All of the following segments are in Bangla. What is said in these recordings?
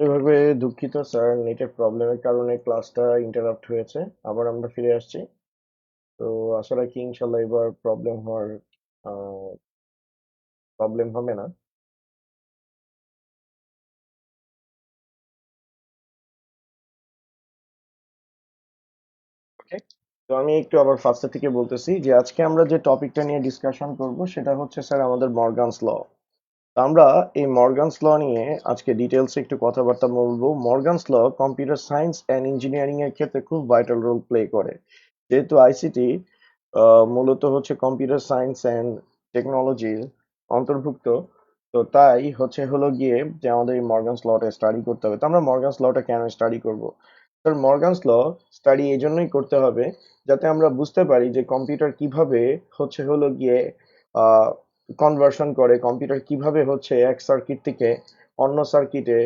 এভাবে দুঃখিত স্যার, নেটের প্রবলেমের কারণে ক্লাসটা ইন্টারাপ্ট হয়েছে। আবার আমরা ফিরে আসছি। তো আশা রাখি ইনশাল্লাহ এবার প্রবলেম হবে না। ওকে, তো আমি একটু আবার ফার্স্ট থেকে বলতেছি যে আজকে আমরা যে টপিকটা নিয়ে ডিসকাশন করব সেটা হচ্ছে স্যার আমাদের মর্গানস ল। আমরা এই মর্গানস ল নিয়ে আজকে ডিটেলসে একটু কথাবার্তা বলবো। Morgan's law computer science and engineering এর ক্ষেত্রে খুব ভাইটাল রোল প্লে করে। যেহেতু আইসিটি মূলত হচ্ছে কম্পিউটার সায়েন্স অ্যান্ড টেকনোলজির অন্তর্ভুক্ত, তো তাই হলো গিয়ে যে আমাদের এই মর্গানস লটা স্টাডি করতে হবে। তো আমরা মর্গানস লটা কেন স্টাডি করব? স্যার, মর্গানস ল স্টাডি এই জন্যই করতে হবে যাতে আমরা বুঝতে পারি যে কম্পিউটার কিভাবে হলো গিয়ে কনভার্সন করে, কম্পিউটার কিভাবে এক সার্কিট থেকে অন্য সার্কিটে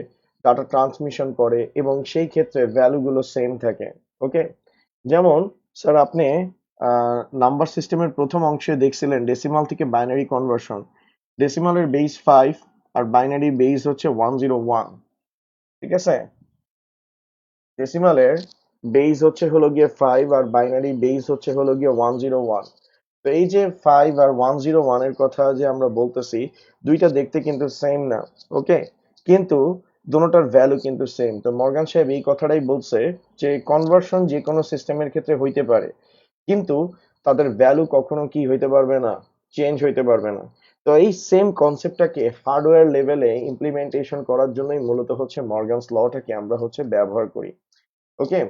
ডাটা ট্রান্সমিশন করে এবং সেই ক্ষেত্রে ভ্যালুগুলো সেম থাকে। ওকে, যেমন স্যার আপনি নাম্বার সিস্টেমের প্রথম অংশে দেখছিলেন ডেসিমাল থেকে বাইনারি কনভার্সন। ডেসিমালের বেস 5 আর বাইনারি বেস হচ্ছে 101। ঠিক আছে, ডেসিমালের বেস হলো গিয়ে 5 আর বাইনারি বেস হলো গিয়ে 101। তো এই যে 5 আর 101 এর কথা যে আমরা বলতেছি, দুইটা দেখতে কিন্তু সেম না। ওকে, কিন্তু দুটোটার ভ্যালু কিন্তু সেম। তো মর্গান সাহেব এই কথাটাই বলছে যে কনভার্সন যে কোনো সিস্টেমের ক্ষেত্রে হইতে পারে, কিন্তু তাদের ভ্যালু কখনো কি হইতে পারবে না, চেঞ্জ হইতে পারবে না। তো এই সেম কনসেপ্টটাকে হার্ডওয়্যার লেভেলে ইমপ্লিমেন্টেশন করার জন্যই মূলত মর্গানস লটাকে আমরা ব্যবহার করি। ওকে,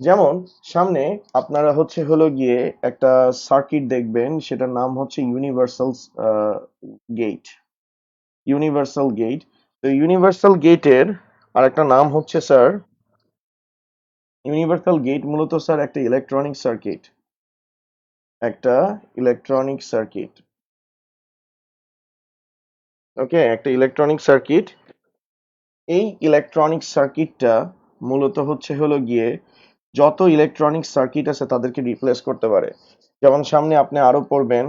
যেমন সামনে আপনারা হলো গিয়ে একটা সার্কিট দেখবেন, সেটার নাম হচ্ছে ইউনিভার্সাল গেট। Universal gate. তো ইউনিভার্সাল গেটের আর একটা নাম হচ্ছে স্যার, ইউনিভার্সাল গেট মূলত স্যার একটা ইলেকট্রনিক সার্কিট। একটা ইলেকট্রনিক সার্কিট। ওকে, একটা ইলেকট্রনিক সার্কিট। এই ইলেকট্রনিক সার্কিটটা মূলত হলো গিয়ে যত ইলেকট্রনিক সার্কিট আছে তাদেরকে রিপ্লেস করতে পারে। যেমন সামনে আপনি আরো পড়বেন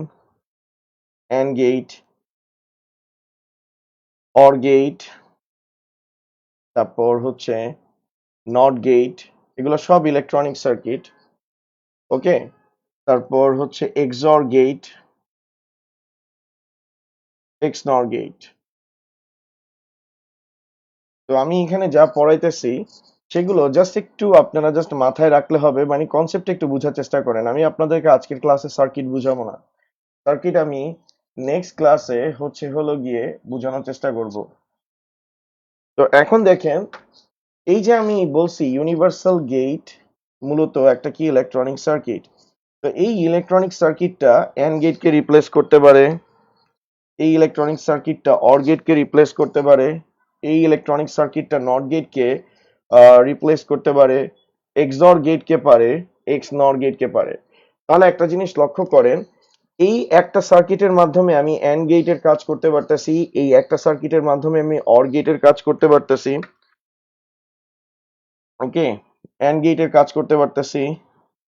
অ্যান্ড গেট, অর গেট, তারপর নট গেট। এগুলো সব ইলেকট্রনিক সার্কিট। ওকে, তারপর এক্সঅর গেট, এক্সনর গেট। তো আমি এখানে যা পড়াইতেছি সেগুলো আপনারা জাস্ট মাথায় রাখলে হবে, মানে কনসেপ্ট একটু বোঝার চেষ্টা করেন। আমি আপনাদেরকে আজকের ক্লাসে সার্কিট বুঝাবো না। সার্কিট আমি নেক্সট ক্লাসে হলো গিয়ে বোঝানোর চেষ্টা করব। তো এখন দেখেন, এই যে আমি বলছি ইউনিভার্সাল গেট মূলত একটা কি ইলেকট্রনিক সার্কিট। তো এই ইলেকট্রনিক সার্কিটটা অ্যান্ড গেটকে রিপ্লেস করতে পারে, এই ইলেকট্রনিক সার্কিটটা অর গেটকে রিপ্লেস করতে পারে, এই ইলেকট্রনিক সার্কিটটা নট গেটকে রিপ্লেস করতে পারে, এক্সঅর গেটকে পারে, এক্স নর গেটকে পারে। তাহলে একটা জিনিস লক্ষ্য করেন, এই একটা সার্কিটের মাধ্যমে আমি অ্যান্ড গেটের কাজ করতে পারতেছি, এই একটা সার্কিটের মাধ্যমে আমি অর গেটের কাজ করতে পারতেছি। ওকে, অ্যান্ড গেটের কাজ করতে পারতেছি,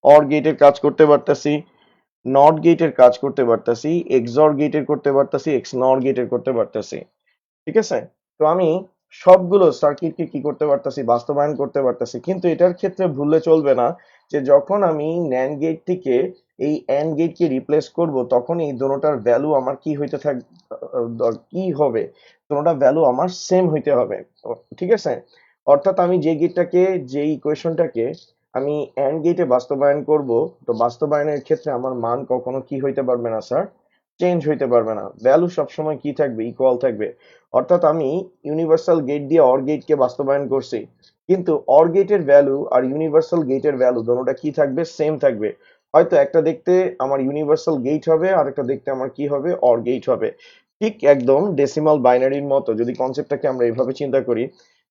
অর গেটের কাজ করতে পারতেছি, নট গেটের কাজ করতে পারতেছি, এক্সঅর গেটের করতে পারতেছি, এক্স নর গেটের করতে পারতেছি। ঠিক আছে, তো আমি সবগুলো সার্কিটকে কি করতে পারতেছি, বাস্তবায়ন করতে পারতেছি। কিন্তু এটার ক্ষেত্রে ভুললে চলবে না যে যখন আমি ন্যান্ড গেট থেকে এই অ্যান্ড গেটকে রিপ্লেস করব, তখন এই দুটোটার ভ্যালু আমার কি হইতে থাক কি হবে, দুটোটা ভ্যালু আমার সেম হইতে হবে। ঠিক আছে, অর্থাৎ আমি যে গেটটাকে, যে ইকুয়েশনটাকে আমি অ্যান্ড গেটে বাস্তবায়ন করব, তো বাস্তবায়নের ক্ষেত্রে আমার মান কখনো কি হইতে পারবে না স্যার, চেঞ্জ হইতে পারবে না। ভ্যালু সবসময় কি থাকবে, ইকুয়াল থাকবে। অর্থাৎ আমি ইউনিভার্সাল গেট দিয়ে অর গেটকে বাস্তবায়ন করছি, কিন্তু অর গেটের ভ্যালু আর ইউনিভার্সাল গেটের ভ্যালু দুটোটা কি থাকবে, সেম থাকবে। হয়তো একটা দেখতে আমার ইউনিভার্সাল গেট হবে আর একটা দেখতে আমার কি হবে, অর গেট হবে। ঠিক একদম ডেসিমাল বাইনারির মতো যদি কনসেপ্টটাকে আমরা এইভাবে চিন্তা করি,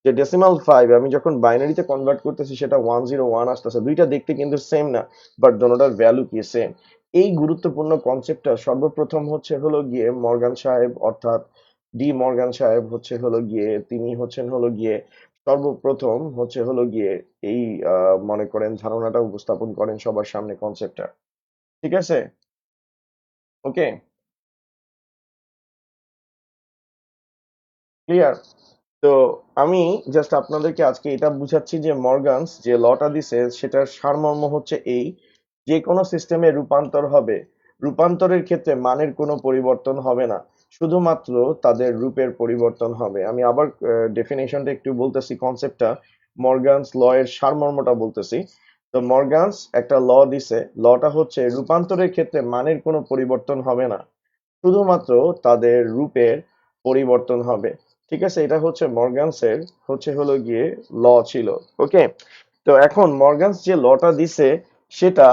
যে ডেসিমাল 5 আমি যখন বাইনারিতে কনভার্ট করতেছি সেটা 101 আসতেছে, দুইটা দেখতে কিন্তু সেম না, বাট দুটোটার ভ্যালু কি সেম। এই গুরুত্বপূর্ণ কনসেপ্টটা সর্বপ্রথম হলো গিয়ে মর্গান সাহেব, অর্থাৎ ডি মর্গান সাহেব হলো গিয়ে, তিনি হলো গিয়ে সর্বপ্রথম হলো গিয়ে এই মনে করেন ধারণাটা উপস্থাপন করেন সবার সামনে, কনসেপ্টটা। ঠিক আছে, ওকে, ক্লিয়ার। তো আমি জাস্ট আপনাদেরকে আজকে এটা বুঝাচ্ছি যে মর্গানস যে লটা দিছে সেটার সারমর্ম হচ্ছে এই, যে কোনো সিস্টেমে রূপান্তর হবে, রূপান্তরের ক্ষেত্রে মানের কোনো পরিবর্তন হবে না, শুধুমাত্র তাদের রূপের পরিবর্তন হবে। আমি আবার ডেফিনেশনটা একটু বলতেছি, কনসেপ্টটা, মর্গানস ল এর সারমর্মটা বলতেছি। তো মর্গানস একটা ল দিছে, লটা হচ্ছে রূপান্তরের ক্ষেত্রে মানের কোনো পরিবর্তন হবে না, শুধুমাত্র তাদের রূপের পরিবর্তন হবে। ঠিক আছে, এটা হচ্ছে মর্গানসের হচ্ছে হলো গিয়ে ল ছিল। ওকে, তো এখন মর্গানস যে লটা দিছে সেটা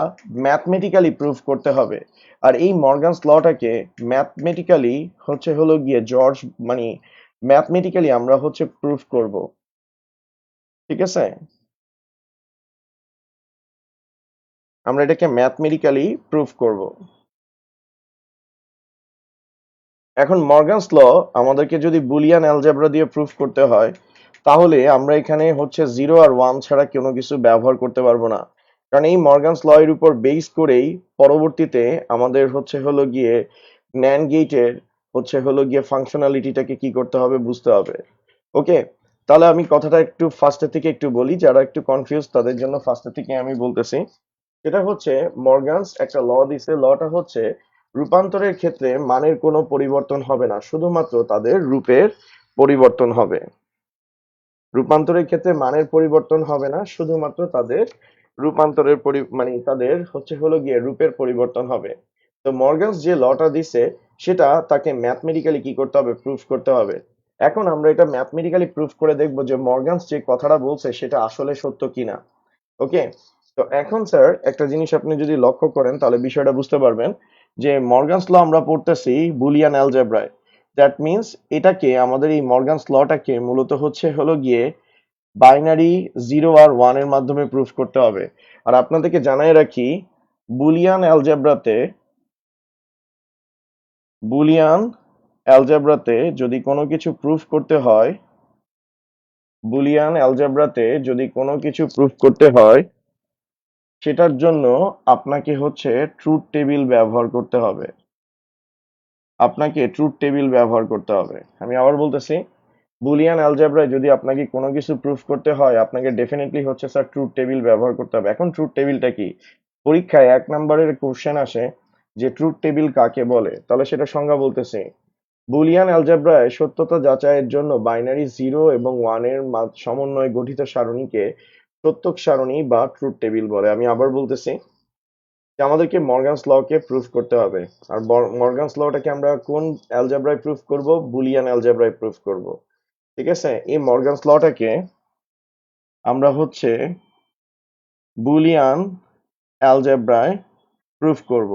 ম্যাথমেটিক্যালি প্রুফ করতে হবে। আর এই মর্গানস লটাকে ম্যাথমেটিক্যালি হচ্ছে হলো গিয়ে জর্জ মানে ম্যাথমেটিক্যালি আমরা হচ্ছে প্রুফ করব। ঠিক আছে, আমরা এটাকে ম্যাথমেটিক্যালি প্রুফ করব। এখন মর্গানস ল আমাদেরকে যদি বুলিয়ান অ্যালজেব্রা দিয়ে প্রুফ করতে হয়, তাহলে আমরা এখানে হচ্ছে 0 আর 1 ছাড়া কোনো কিছু ব্যবহার করতে পারবো না। কারণ এই মর্গানস ল এর উপর বেস করেই পরবর্তীতে আমাদের হচ্ছে হলো গিয়ে ন্যান্ড গেটের হচ্ছে হলো গিয়ে ফাংশনালিটিটাকে কি করতে হবে বুঝতে হবে। ওকে, তাহলে আমি কথাটা একটু ফার্স্টের থেকে একটু বলি, যারা একটু কনফিউজ তাদের জন্য ফার্স্টের থেকে আমি বলতেছি। সেটা হচ্ছে মর্গানস একটা ল দিছে, লটা হচ্ছে রূপান্তরের ক্ষেত্রে মানের কোনো পরিবর্তন হবে না, শুধুমাত্র তাদের রূপের পরিবর্তন হবে। রূপান্তরের ক্ষেত্রে মানের পরিবর্তন হবে না, শুধুমাত্র তাদের রূপান্তরের মানে তাদের হচ্ছে হলো গিয়ে রূপের পরিবর্তন হবে। তো মর্গানস যে লটা দিছে সেটা তাকে ম্যাথমেটিক্যালি কি করতে হবে, প্রুফ করতে হবে। এখন আমরা এটা ম্যাথমেটিক্যালি প্রুফ করে দেখবো যে মর্গানস যে কথাটা বলছে সেটা আসলে সত্য কিনা। ওকে, তো এখন স্যার একটা জিনিস আপনি যদি লক্ষ্য করেন তাহলে বিষয়টা বুঝতে পারবেন যে মর্গানস ল আমরা পড়তেছি বুলিয়ান অ্যালজেব্রায়। দ্যাট মিন্স এটাকে আমাদের এই মর্গানস লটাকে মূলত হচ্ছে হলো গিয়ে বাইনারি 0 আর 1 এর মাধ্যমে প্রুফ করতে হবে। আর আপনাদেরকে জানাই রাখি, বুলিয়ান অ্যালজেব্রাতে বুলিয়ান অ্যালজেব্রাতে যদি কোনো কিছু প্রুফ করতে হয়, বুলিয়ান অ্যালজেব্রাতে যদি কোনো কিছু প্রুফ করতে হয় সেটার জন্য আপনাকে হচ্ছে ট্রুথ টেবিল ব্যবহার করতে হবে। আপনাকে ট্রুথ টেবিল ব্যবহার করতে হবে। আমি আবার বলতেছি, বুলিয়ান অ্যালজেব্রায় যদি আপনাকে কোনো কিছু প্রুফ করতে হয় আপনাকে ডেফিনেটলি হচ্ছে স্যার ট্রুথ টেবিল ব্যবহার করতে হবে। এখন ট্রুথ টেবিলটা কি? পরীক্ষায় 1 নম্বরের কোশ্চেন আসে যে ট্রুথ টেবিল কাকে বলে, তাহলে সেটা সংজ্ঞা বলতেছি। বুলিয়ান অ্যালজেব্রায় সত্যতা যাচাইয়ের জন্য বাইনারি 0 এবং 1 এর সমন্বয়ে গঠিত সারণীকে সত্যক সারণী বা ট্রুথ টেবিল বলে। আমি আবার বলতেছি যে আমাদেরকে মর্গানস ল কে প্রুফ করতে হবে। আর মর্গানস লটাকে আমরা কোন অ্যালজেব্রায় প্রুফ করব? বুলিয়ান অ্যালজেব্রায় প্রুফ করব। ঠিক আছে, এই মর্গানস লটাকে আমরা হচ্ছে বুলিয়ান অ্যালজেব্রায় প্রুফ করব।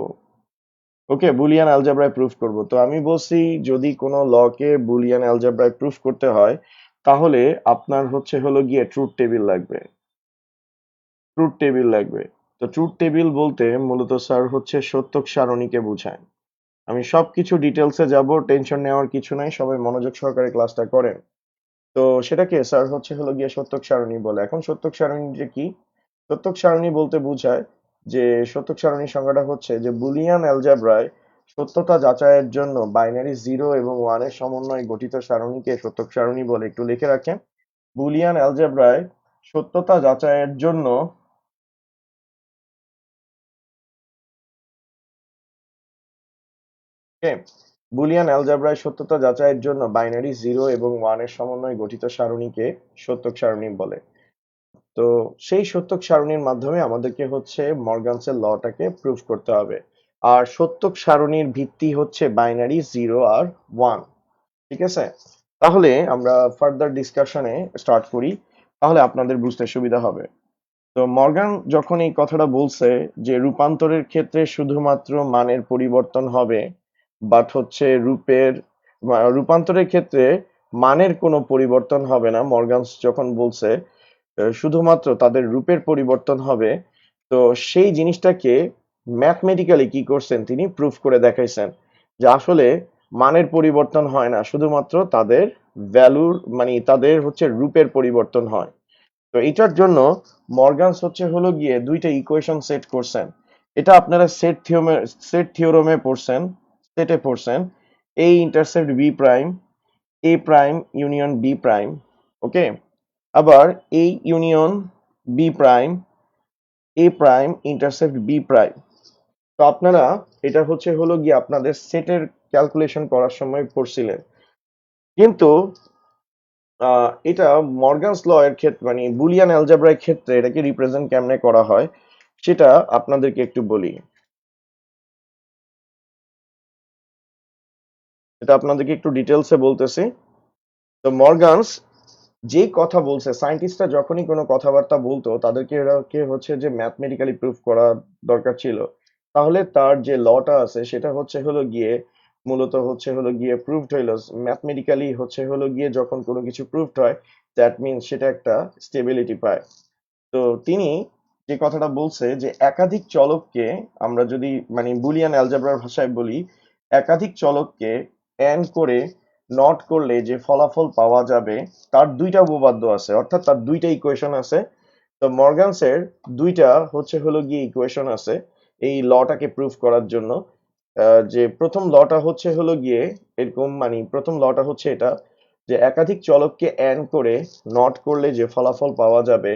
ওকে, বুলিয়ান অ্যালজেব্রায় প্রুফ করব। তো আমি বলছি যদি কোনো লকে বুলিয়ান অ্যালজেব্রায় প্রুফ করতে হয় তাহলে আপনার হচ্ছে হলো গিয়ে ট্রুথ টেবিল লাগবে। ট্রুথ টেবিল লাগবে। তো ট্রুথ টেবিল বলতে মূলত স্যার হচ্ছে সত্যক সারণীকে বোঝায়। আমি সবকিছু ডিটেলসে যাব, টেনশন নেওয়ার কিছু নাই, সবাই মনোযোগ সহকারে ক্লাসটা করেন। তো সেটাকে স্যার হচ্ছে হলো গিয়ে সত্যক সারণী বলে। এখন সত্যক সারণী যে কি? সত্যক সারণী বলতে বোঝায় যে সত্যক সারণীর সংজ্ঞাটা হচ্ছে যে বুলিয়ান অ্যালজেব্রায় সত্যতা যাচাইয়ের জন্য বাইনারি 0 এবং 1 এর সমন্বয়ে গঠিত সারণীকে সত্যক সারণী বলে। একটু লিখে রাখেন, বুলিয়ান অ্যালজেব্রায় সত্যতা যাচাইয়ের জন্য কে বুলিয়ান অ্যালজেব্রায় সত্যতা যাচাইয়ের জন্য বাইনারি 0 এবং 1 এর সমন্বয়ে গঠিত সারণীকে সত্যক সারণী বলে। তো সেই সত্যক সারণীর মাধ্যমে আমাদেরকে হচ্ছে মর্গানসের লটাকে প্রুফ করতে হবে। আর সত্যক সারণীর ভিত্তি হচ্ছে বাইনারি 0 আর 1। ঠিক আছে, তাহলে আমরা ফার্দার ডিসকাশনে স্টার্ট করি, তাহলে আপনাদের বুঝতে সুবিধা হবে। তো মর্গান যখন এই কথাটা বলছে যে রূপান্তরের ক্ষেত্রে শুধুমাত্র মানের পরিবর্তন হবে, বাট হচ্ছে রূপান্তরের ক্ষেত্রে মানের কোনো পরিবর্তন হবে না, মর্গানস যখন বলছে শুধুমাত্র তাদের রূপের পরিবর্তন হবে, তো সেই জিনিসটাকে ম্যাথমেটিক্যালি কি করছেন, তিনি প্রুফ করে দেখাইছেন যে আসলে মানের পরিবর্তন হয় না, শুধুমাত্র তাদের ভ্যালুর মানে তাদের হচ্ছে রূপের পরিবর্তন হয়। তো এটার জন্য মর্গানস হচ্ছে হলো গিয়ে দুইটা ইকুয়েশন সেট করছেন। এটা আপনারা সেট থিওরেমে পড়ছেন, সেটে পড়ছেন, A intercept B prime A prime union B prime, okay. আবার A union B prime, A prime intersect B prime. তো আপনারা এটা হলো গিয়ে আপনাদের সেটের ক্যালকুলেশন করার সময় পড়ছিলেন, কিন্তু এটা মর্গানস ল এর ক্ষেত্রে মানে বুলিয়ান অ্যালজেব্রার ক্ষেত্রে এটাকে রিপ্রেজেন্ট কেমনে করা হয় সেটা আপনাদেরকে একটু বলি। এটা আপনাদেরকে একটু ডিটেলসে বলতেছি। তো মর্গানস যে কথা বলছে, সায়েন্টিস্টরা যখনই কোনো কথাবার্তা বলতো তাদেরকে এটাকে যে ম্যাথমেটিক্যালি প্রুফ করা দরকার ছিল। তাহলে তার যে লটা আছে সেটা হলো গিয়ে মূলত গিয়ে প্রুভড হইলো ম্যাথমেটিক্যালি, গিয়ে যখন কোনো কিছু প্রুভড হয় দ্যাট মিনস সেটা একটা স্টেবিলিটি পায়। তো তিনি যে কথাটা বলছে যে একাধিক চলককে আমরা যদি মানে বুলিয়ান অ্যালজেব্রার ভাষায় বলি, একাধিক চলককে এন্ড করে নট করলে যে ফলাফল পাওয়া যাবে তার দুইটা উপপাদ্য আছে, অর্থাৎ তার দুইটা ইকুয়েশন আছে। তো মর্গানসের দুইটা গিয়ে ইকুয়েশন আছে এই লটাকে প্রুফ করার জন্য। যে প্রথম লটা গিয়ে এরকম মানে প্রথম লটা এটা যে একাধিক চলককে এন্ড করে নট করলে যে ফলাফল পাওয়া যাবে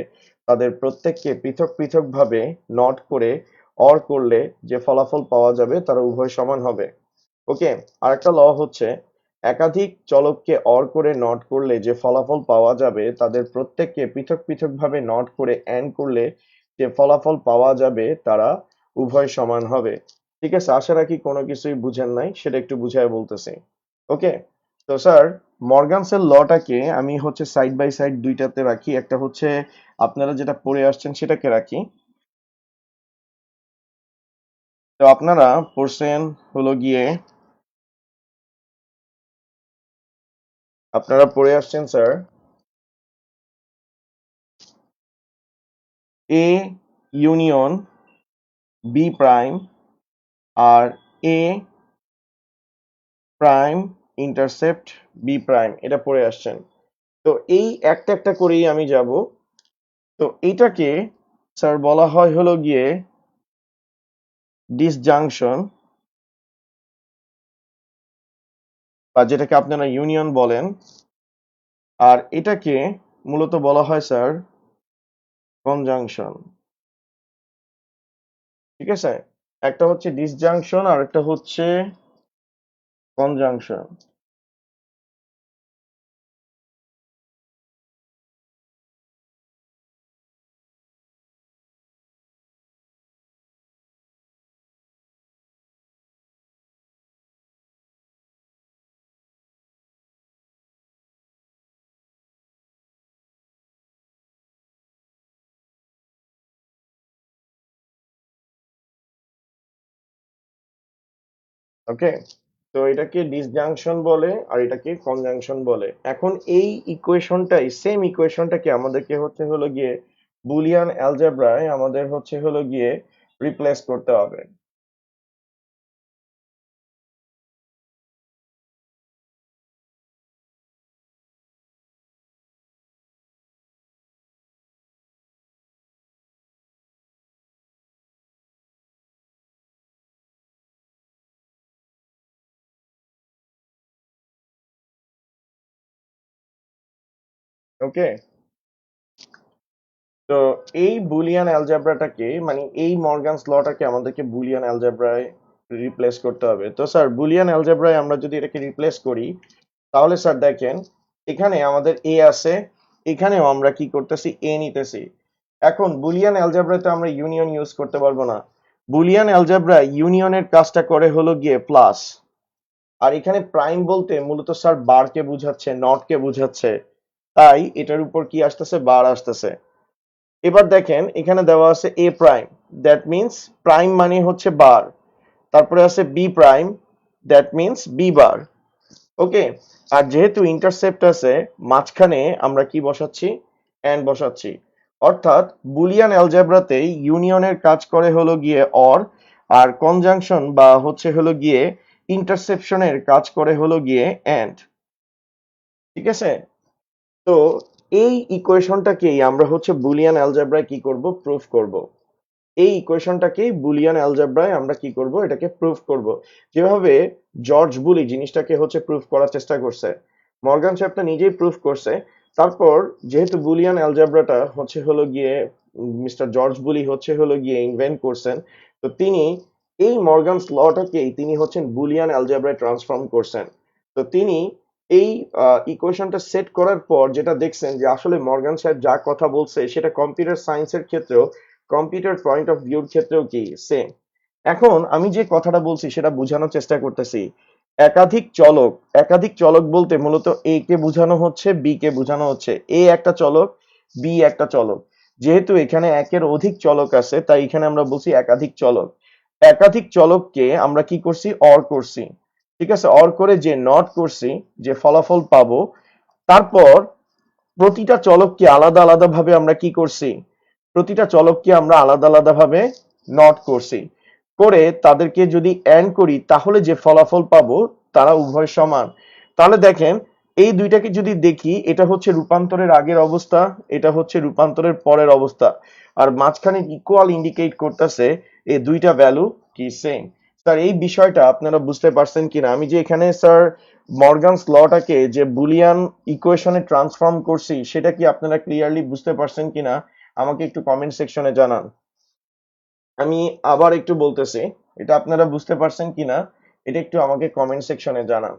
তাদের প্রত্যেককে পৃথক পৃথক ভাবে নট করে অর করলে যে ফলাফল পাওয়া যাবে তারা উভয় সমান হবে, ওকে। আরেকটা ল একাধিক চলককে অর করে নট করলে যে ফলাফল পাওয়া যাবে তাদের প্রত্যেককে পৃথক পৃথক ভাবে নট করে এন্ড করলে যে ফলাফল পাওয়া যাবে তারা উভয় সমান হবে। ঠিক আছে, আশা রাখি কোনো কিছুই বুঝেন নাই, সেটা একটু বুঝায় বলতেছি, ওকে। তো স্যার মর্গানসের লটাকে আমি সাইড বাই সাইড দুইটাতে রাখি, একটা আপনারা যেটা পড়ে আসছেন সেটাকে রাখি। তো আপনারা পড়ছেন গিয়ে আপনারা পড়ে আসছেন sir A union B prime আর A prime intercept B prime, এটা পড়ে আসছেন। তো এই একটা একটা করেই আমি যাব। তো এইটাকে স্যার বলা হয় গিয়ে ডিসজাংশন, বা যেটাকে আপনারা ইউনিয়ন বলেন। আর এটাকে মূলত বলা হয় স্যার কনজাংশন, ঠিক আছে। একটা ডিসজাংশন আর একটা কনজাংশন। ওকে, তো এটাকে ডিসজাংশন বলে আর এটাকে কনজাংশন বলে। এখন এই ইকুয়েশনটাই, সেম ইকুয়েশনটাকে আমাদেরকে গিয়ে বুলিয়ান অ্যালজেব্রায় আমাদের গিয়ে রিপ্লেস করতে হবে। ওকে, তো এই বুলিয়ান অ্যালজেব্রাটাকে মানে এই মর্গানস লটাকে আমাদেরকে বুলিয়ান অ্যালজেব্রায় রিপ্লেস করতে হবে। তো স্যার বুলিয়ান অ্যালজেব্রায় আমরা যদি এটাকে রিপ্লেস করি তাহলে স্যার দেখেন এখানে আমাদের এ আছে, এখানেও আমরা কি করতেছি এ নিতেছি। এখন বুলিয়ান অ্যালজেব্রাতে আমরা ইউনিয়ন ইউজ করতে পারবো না। বুলিয়ান অ্যালজেব্রায় ইউনিয়নের কাজটা করে গিয়ে প্লাস, আর এখানে প্রাইম বলতে মূলত স্যার বারকে বুঝাচ্ছে, নট কে বুঝাচ্ছে, তাই এটার উপর কি আসতেছে, বার আসতেছে। এবার দেখেন এখানে দেওয়া আছে A prime, that means prime মানে বার, তারপরে আছে B prime, that means B bar, okay. আর যেহেতু ইন্টারসেপ্ট আছে মাঝখানে আমরা কি বসাচ্ছি, এন্ড বসাচ্ছি। অর্থাৎ বুলিয়ান অ্যালজেব্রাতে ইউনিয়নের কাজ করে গিয়ে অর, আর কনজাংশন বা গিয়ে ইন্টারসেপশনের কাজ করে গিয়ে এন্ড, ঠিক আছে। তো এই ইকুয়েশনটাকেই আমরা বুলিয়ান অ্যালজেব্রায় কি করব, প্রুফ করব। এই ইকুয়েশনটাকেই বুলিয়ান অ্যালজেব্রায় আমরা কি করব, এটাকে প্রুফ করব। যেভাবে জর্জ বুলি জিনিসটাকে প্রুফ করার চেষ্টা করছে, মর্গান চ্যাপ্টার নিজেই প্রুফ করছে। তারপর যেহেতু বুলিয়ান অ্যালজেব্রাটা হচ্ছে হলো গিয়ে মিস্টার জর্জ বুলি হচ্ছে হলো গিয়ে ইনভেন্ট করছেন, তো তিনি এই মর্গানস লটাকেই তিনি হচ্ছেন বুলিয়ান অ্যালজেব্রায় ট্রান্সফর্ম করছেন। তো তিনি এই ইকুয়েশনটা সেট করার পর যেটা দেখছেন যে আসলে মর্গান সাহেব যা কথা বলছে সেটা কম্পিউটার সায়েন্সের ক্ষেত্রেও, কম্পিউটার পয়েন্ট অফ ভিউর ক্ষেত্রেও কি সেম। এখন আমি যে কথাটা বলছি সেটা বোঝানোর চেষ্টা করতেছি। একাধিক চলক, একাধিক চলক বলতে মূলত এ কে বোঝানো হচ্ছে, বি কে বোঝানো হচ্ছে। এ একটা চলক, বি একটা চলক। যেহেতু এখানে একের অধিক চলক আছে তাই এখানে আমরা বলছি একাধিক চলক। একাধিক চলককে আমরা কি করছি, অর করছি। ঠিক আছে, অর করে যে নট করছি, যে ফলাফল পাবো, তারপর প্রতিটা চলককে আলাদা আলাদা ভাবে আমরা কি করছি, প্রতিটা চলককে আমরা আলাদা আলাদা ভাবে নট করছি। করে তাদেরকে যদি এন্ড করি তাহলে যে ফলাফল পাবো তারা উভয় সমান। তাহলে দেখেন এই দুইটাকে যদি দেখি, এটা হচ্ছে রূপান্তরের আগের অবস্থা, এটা হচ্ছে রূপান্তরের পরের অবস্থা, আর মাঝখানে ইকুয়াল ইন্ডিকেট করতেছে এই দুইটা ভ্যালু কি সেম। স্যার এই বিষয়টা আপনারা বুঝতে পারছেন কিনা? আমি যে এখানে স্যার মর্গানস লটাকে যে বুলিয়ান ইকুয়েশনে ট্রান্সফর্ম করছি সেটা কি আপনারা ক্লিয়ারলি বুঝতে পারছেন কিনা আমাকে একটু কমেন্ট সেকশনে জানান। আমি আবার একটু বলতেছি, এটা আপনারা বুঝতে পারছেন কিনা এটা একটু আমাকে কমেন্ট সেকশনে জানান।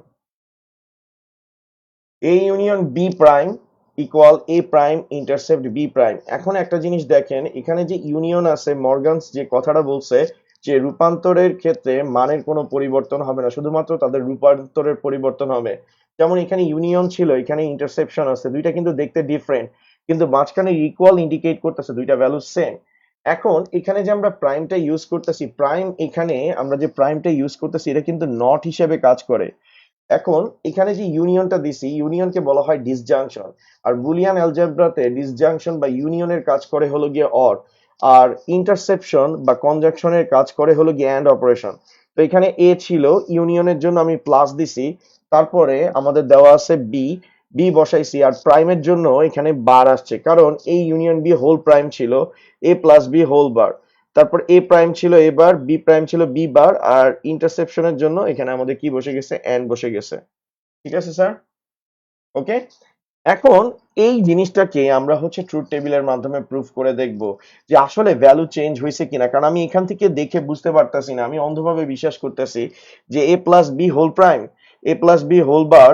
A union B prime equal A prime intercept B prime. এখন একটা জিনিস দেখেন, এখানে যে ইউনিয়ন আছে, মর্গানস যে কথাটা বলছে যে রূপান্তরের ক্ষেত্রে মানের কোনো পরিবর্তন হবে না, শুধুমাত্র তাদের রূপান্তরের পরিবর্তন হবে। যেমন এখানে ইউনিয়ন ছিল, এখানে ইন্টারসেপশন আছে, দুইটা কিন্তু দেখতে ডিফারেন্ট, কিন্তু মাঝখানে ইকুয়াল ইন্ডিকেট করতেছে দুইটা ভ্যালু সেম। এখন এখানে যে আমরা প্রাইমটা ইউজ করতেছি, প্রাইম এখানে আমরা যে প্রাইমটা ইউজ করতেছি এটা কিন্তু নট হিসেবে কাজ করে। এখন এখানে যে ইউনিয়নটা দিছি, ইউনিয়নকে বলা হয় ডিসজাংশন। আর বুলিয়ান অ্যালজেব্রাতে ডিসজাংশন বা ইউনিয়নের কাজ করে হলো গিয়ে অর, আর ইন্টারসেপশন বা কনজাংশনের কাজ করে হলো গিয়ে অ্যান্ড অপারেশন। তো এখানে এ ছিল, ইউনিয়নের জন্য আমি প্লাস দিছি, তারপরে আমাদের দেওয়া আছে বি, বি বসাইছি, আর প্রাইমের জন্য এখানে বার আসছে কারণ এই ইউনিয়ন বি হোল প্রাইম ছিল, এ প্লাস বি হোল বার। তারপর এ প্রাইম ছিল এ বার, বি প্রাইম ছিল বি বার, আর ইন্টারসেপশনের জন্য এখানে আমাদের কি বসে গেছে, এন্ড বসে গেছে। ঠিক আছে স্যার, ওকে। এখন এই জিনিসটাকে আমরা হচ্ছে ট্রুথ টেবিলের মাধ্যমে প্রুফ করে দেখব যে আসলে ভ্যালু চেঞ্জ হয়েছে কিনা, কারণ আমি এখান থেকে দেখে বুঝতে পারতাছি না, আমি অন্ধভাবে বিশ্বাস করতেছি যে A plus B whole prime, A plus B whole bar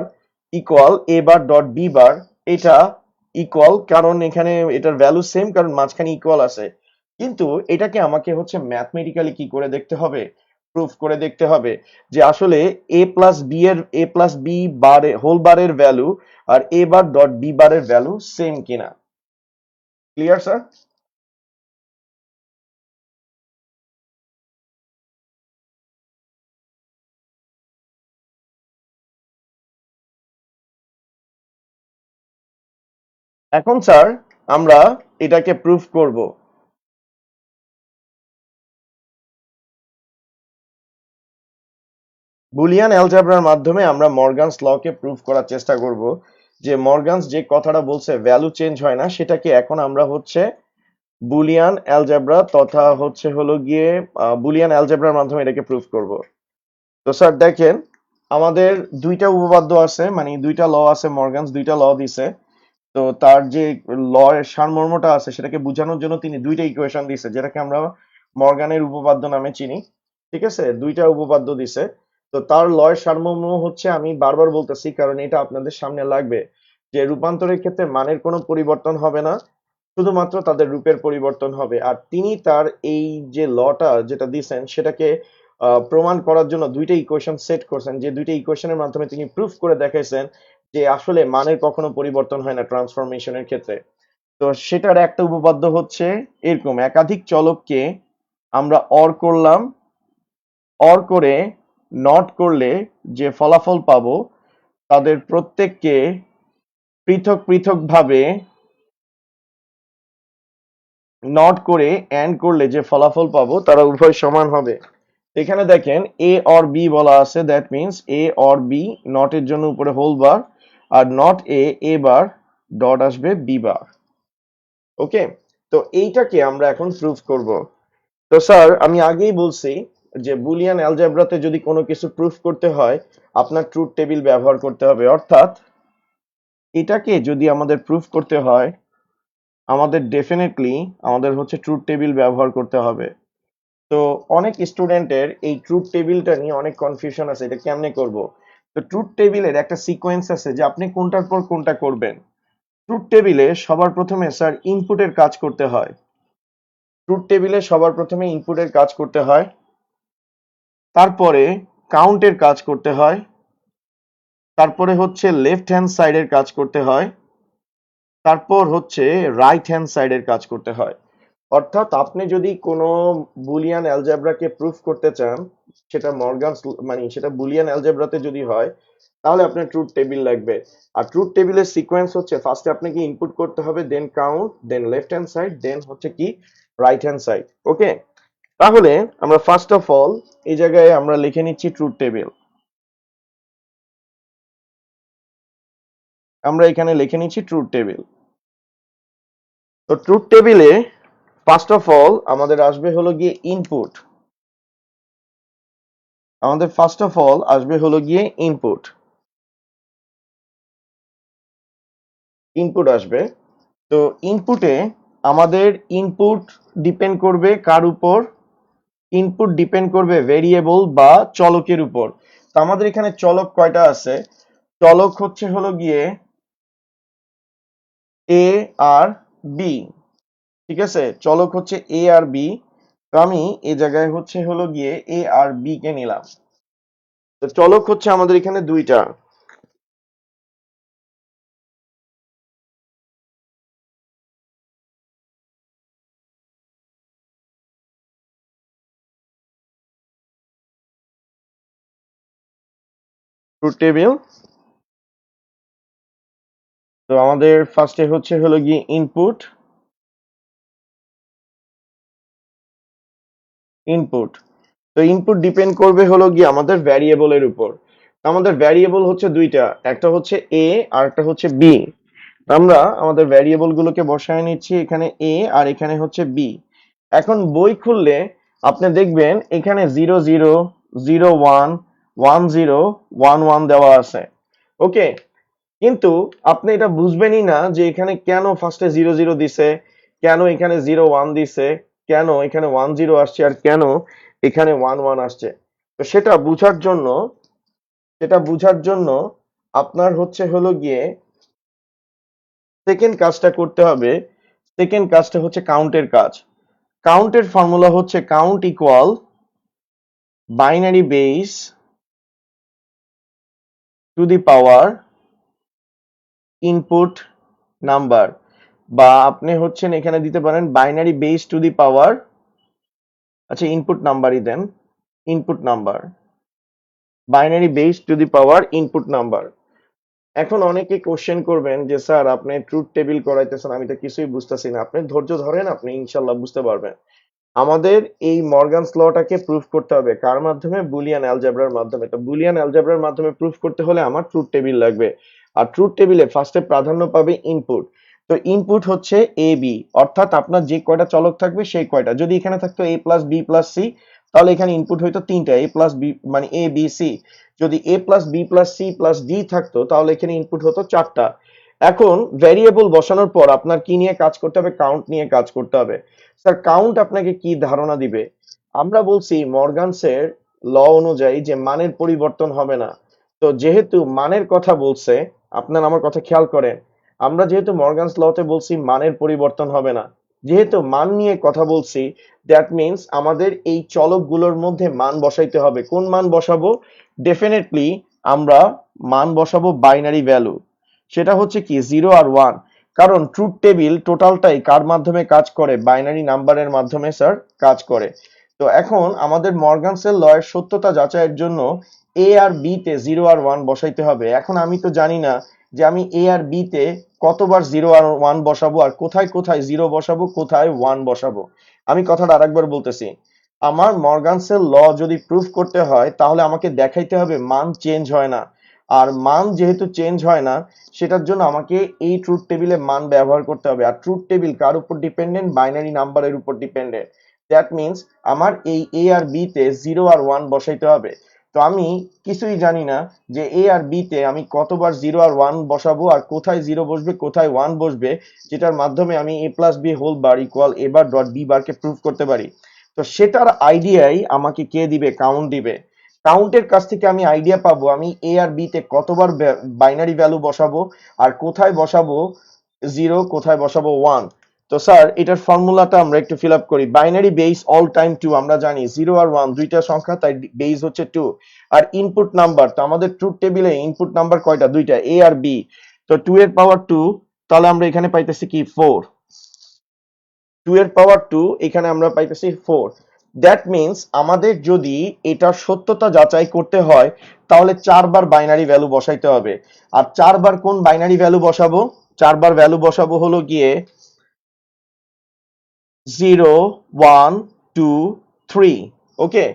equal A bar dot B bar, এটা ইকুয়াল, কারণ এখানে এটার ভ্যালু সেম, কারণ মাঝখানে ইকুয়াল আছে। কিন্তু এটাকে আমাকে হচ্ছে ম্যাথমেটিক্যালি কি করে দেখতে হবে, প্রুফ করে দেখতে হবে যে আসলে এ প্লাস বি এর, এ প্লাস বি বার হোল বারের ভ্যালু আর এ বার ডট বি বারের ভ্যালু সেম কিনা। Clear sir? এখন স্যার আমরা এটাকে প্রুফ করব। বুলিয়ান অ্যালজেব্রার মাধ্যমে আমরা মর্গানস ল কে প্রুফ করার চেষ্টা করব যে মর্গানস যে কথাটা বলছে ভ্যালু চেঞ্জ হয় না, সেটাকে এখন আমরা হচ্ছে বুলিয়ান অ্যালজেব্রা তথা হচ্ছে হলো গিয়ে বুলিয়ান অ্যালজেব্রার মাধ্যমে এটাকে প্রুফ করব। তো স্যার দেখেন, আমাদের দুইটা উপপাদ্য আছে, মানে দুইটা ল আছে, মর্গানস দুইটা ল দিছে। তো তার যে ল এর সারমর্মটা আছে সেটাকে বোঝানোর জন্য তিনি দুইটা ইকুয়েশন দিছে, যেটাকে আমরা মর্গানের উপপাদ্য নামে চিনি। ঠিক আছে, দুইটা উপপাদ্য দিছে। তো তার ল এর সারমর্ম হচ্ছে, আমি বারবার বলতেছি কারণ এটা আপনাদের সামনে লাগবে, যে রূপান্তরের ক্ষেত্রে মানের কোনো পরিবর্তন হবে না, শুধুমাত্র তাদের রূপের পরিবর্তন হবে। আর তিনি তার এই যে লটা যেটা দিছেন সেটাকে প্রমাণ করার জন্য দুইটা ইকুয়েশন সেট করছেন, যে দুইটা ইকুয়েশনের মাধ্যমে তিনি প্রুফ করে দেখাইছেন যে আসলে মানের কখনো পরিবর্তন হয় না ট্রান্সফরমেশনের ক্ষেত্রে। তো সেটার একটা উপপাদ্য হচ্ছে এরকম, একাধিক চলককে আমরা অর করলাম, অর করে নট করলে যে ফলাফল পাবো তাদের প্রত্যেককে পৃথক পৃথক ভাবে নট করে এন্ড করলে যে ফলাফল পাবো তারা উভয় সমান হবে। এখানে দেখেন এ অর বি বলা আছে, that means A or B, not এর জন্য উপরে হোল বার, আর not A, A bar, dot আসবে বি বার। ওকে, তো এইটাকে আমরা এখন প্রুফ করব। তো স্যার আমি আগেই বলছি যে বুলিয়ান অ্যালজেব্রাতে যদি কোনো কিছু প্রুফ করতে হয় আপনার ট্রুথ টেবিল ব্যবহার করতে হবে, অর্থাৎ এটাকে যদি আমাদের প্রুফ করতে হয় আমাদের ডেফিনেটলি আমাদের হচ্ছে ট্রুথ টেবিল ব্যবহার করতে হবে। তো অনেক স্টুডেন্টের এই ট্রুথ টেবিলটা নিয়ে অনেক কনফিউশন আছে, এটা কেমনে করব। তো ট্রুথ টেবিলের একটা সিকোয়েন্স আছে যে আপনি কোনটার পর কোনটা করবেন। ট্রুথ টেবিলে সবার প্রথমে স্যার ইনপুটের কাজ করতে হয়। ট্রুথ টেবিলে সবার প্রথমে ইনপুটের কাজ করতে হয়, তারপরে কাউন্টের কাজ করতে হয়, তারপরে হচ্ছে লেফট হ্যান্ড সাইডের কাজ করতে হয়, তারপর হচ্ছে রাইট হ্যান্ড সাইডের কাজ করতে হয়। অর্থাৎ আপনি যদি কোনো বুলিয়ান অ্যালজেব্রাকে প্রুফ করতে চান, সেটা মর্গানস মানে সেটা বুলিয়ান অ্যালজেব্রাতে যদি হয়, তাহলে আপনার ট্রুথ টেবিল লাগবে। আর ট্রুথ টেবিলের সিকোয়েন্স হচ্ছে ফার্স্টে আপনাকে ইনপুট করতে হবে, দেন কাউন্ট, দেন লেফট হ্যান্ড সাইড, দেন হচ্ছে কি রাইট হ্যান্ড সাইড। ওকে, তাহলে আমরা ফার্স্ট অফ অল এই জায়গায় আমরা লিখে নিচ্ছি ট্রুথ টেবিল। আমরা এখানে লিখে নিচ্ছি ট্রুথ টেবিল। তো ট্রুথ টেবিলে ফার্স্ট অফ অল আমাদের আসবে হলো গিয়ে ইনপুট। আমাদের ফার্স্ট অফ অল আসবে হলো গিয়ে ইনপুট। ইনপুট আসবে। তো ইনপুটে আমাদের ইনপুট ডিপেন্ড করবে কার উপর? ইনপুট ডিপেন্ড করবে ভেরিয়েবল বা চলকের উপর। তো আমাদের এখানে চলক কয়টা আছে? চলক হচ্ছে হলো গিয়ে এ আর বি। ঠিক আছে, চলক হচ্ছে এ আর বি। তো আমি এই জায়গায় হচ্ছে হলো গিয়ে এ আর বি কে নিলাম। তো চলক হচ্ছে আমাদের এখানে দুইটা। Truth table. তো আমাদের ফার্স্টে হচ্ছে হলো গিয়ে ইনপুট। ইনপুট, তো ইনপুট ডিপেন্ড করবে হলো গিয়ে আমাদের ভ্যারিয়েবলের উপর। আমাদের ভ্যারিয়েবল হচ্ছে দুইটা, একটা হচ্ছে এ আর একটা হচ্ছে বি। আমরা আমাদের ভ্যারিয়েবল গুলোকে বসায় নিচ্ছি, এখানে এ আর এখানে হচ্ছে বি। এখন বই খুললে আপনি দেখবেন এখানে 00, 01, 10, 11 দেওয়া আছে। ওকে, কিন্তু আপনি এটা বুঝবেনই না যে এখানে কেন ফার্স্টে 00 দিছে, কেন এখানে 01 দিছে, কেন এখানে 10 আসছে, আর কেন এখানে 11 আসছে। তো সেটা বুঝার জন্য আপনার হচ্ছে হলো গিয়ে সেকেন্ড কাজটা করতে হবে। সেকেন্ড কাজটা হচ্ছে কাউন্টের কাজ। কাউন্টের ফর্মুলা হচ্ছে count equal binary base two the power input number, বা আপনি হচ্ছেন এখানে দিতে পারেন binary base two the power, আচ্ছা ইনপুট নাম্বারই দেন, input number, binary base two the power input number. এখন অনেকে কোশ্চেন করবেন যে স্যার আপনি ট্রুথ টেবিল করাইতেছেন, আমি তো কিছুই বুঝতেছি না। আপনি ধৈর্য ধরেন, আপনি ইনশাল্লাহ বুঝতে পারবেন। আমাদের এই মর্গানস লটাকে প্রুফ করতে হবে কার মাধ্যমে? বুলিয়ান অ্যালজেব্রার মাধ্যমে। তো বুলিয়ান অ্যালজেব্রার মাধ্যমে প্রুফ করতে হলে আমার ট্রুথ টেবিল লাগবে। আর ট্রুথ টেবিলে ফার্স্টে প্রাধান্য পাবে ইনপুট। তো ইনপুট হচ্ছে এ বি, অর্থাৎ আপনার যে কয়টা চলক থাকবে সেই কয়টা। যদি এখানে থাকতো এ প্লাস বি প্লাস সি, তাহলে এখানে ইনপুট হইতো তিনটা, এ প্লাস বি মানে এ বি সি। যদি A plus B plus C plus D থাকতো তাহলে এখানে ইনপুট হতো চারটা। এখন ভ্যারিয়েবল বসানোর পর আপনার কি নিয়ে কাজ করতে হবে? কাউন্ট নিয়ে কাজ করতে হবে। স্যার কাউন্ট আপনাকে কি ধারণা দিবে? আমরা বলছি মর্গানসের ল অনুযায়ী যে মানের পরিবর্তন হবে না। তো যেহেতু মানের কথা বলছে, আপনার আমার কথা খেয়াল করেন, আমরা যেহেতু মর্গানস লতে বলছি মানের পরিবর্তন হবে না, যেহেতু মান নিয়ে কথা বলছি, দ্যাট মিনস আমাদের এই চলকগুলোর মধ্যে মান বসাইতে হবে। কোন মান বসাবো? ডেফিনেটলি আমরা মান বসাবো বাইনারি ভ্যালু, সেটা হচ্ছে কি 0 আর 1। কারণ ট্রুথ টেবিল টোটালটাই কার মাধ্যমে কাজ করে? বাইনারি নাম্বারের মাধ্যমে স্যার কাজ করে। তো এখন আমাদের মর্গানসের ল এর সত্যতা যাচাইয়ের জন্য এ আর বি তে 0 আর 1 বসাইতে হবে। এখন আমি তো জানি না যে আমি এ আর বি তে কতবার 0 আর 1 বসাবো, আর কোথায় কোথায় 0 বসাবো, কোথায় 1 বসাবো। আমি কথাটা আরেকবার বলতেছি, আমার মর্গানসের ল যদি প্রুফ করতে হয় তাহলে আমাকে দেখাইতে হবে মান চেঞ্জ হয় না। আর মান যেহেতু চেঞ্জ হয় না, সেটার জন্য আমাকে এই ট্রুথ টেবিলে মান ব্যবহার করতে হবে। আর ট্রুথ টেবিল কার উপর ডিপেন্ডেন্ট? বাইনারি নাম্বারের উপর ডিপেন্ডেন্ট। দ্যাট মিনস আমার এই এ আর বি তে 0 আর 1 বসাইতে হবে। তো আমি কিছুই জানি না যে এ আর বি তে আমি কতবার 0 আর 1 বসাবো আর কোথায় 0 বসবে কোথায় 1 বসবে, যেটার মাধ্যমে আমি a plus B whole bar equal a bar dot B বারকে প্রুভ করতে পারি। তো সেটার আইডিয়াই আমাকে কে দিবে? কাউন্ট দিবে। কাউন্টের কাছ থেকে আমি আইডিয়া পাবো আমি এ আর বি তে কতবার বাইনারি ভ্যালু বসাবো আর কোথায় বসাবো 0, কোথায় বসাবো 1। তো স্যার এটার ফর্মুলাটা আমরা একটু ফিল আপ করি। বাইনারি বেস অল টাইম 2, আমরা জানি 0 আর 1 দুইটা সংখ্যা, তাই বেস হচ্ছে 2। আর ইনপুট নাম্বার, তো আমাদের ট্রুথ টেবিলে ইনপুট নাম্বার কয়টা? দুইটা, এ আর বি। তো 2 এর পাওয়ার 2, তাহলে আমরা এখানে পাইতেছি কি 4। 2 এর পাওয়ার 2, এখানে আমরা পাইতেছি 4। দ্যাট মিন্স আমাদের যদি এটার সত্যতা যাচাই করতে হয় তাহলে 4 বার বাইনারি ভ্যালু বসাইতে হবে। আর 4 বার কোন বাইনারি ভ্যালু বসাবো? 4 বার ভ্যালু বসাবো হলো গিয়ে 0, 1, 2, 3। ওকে,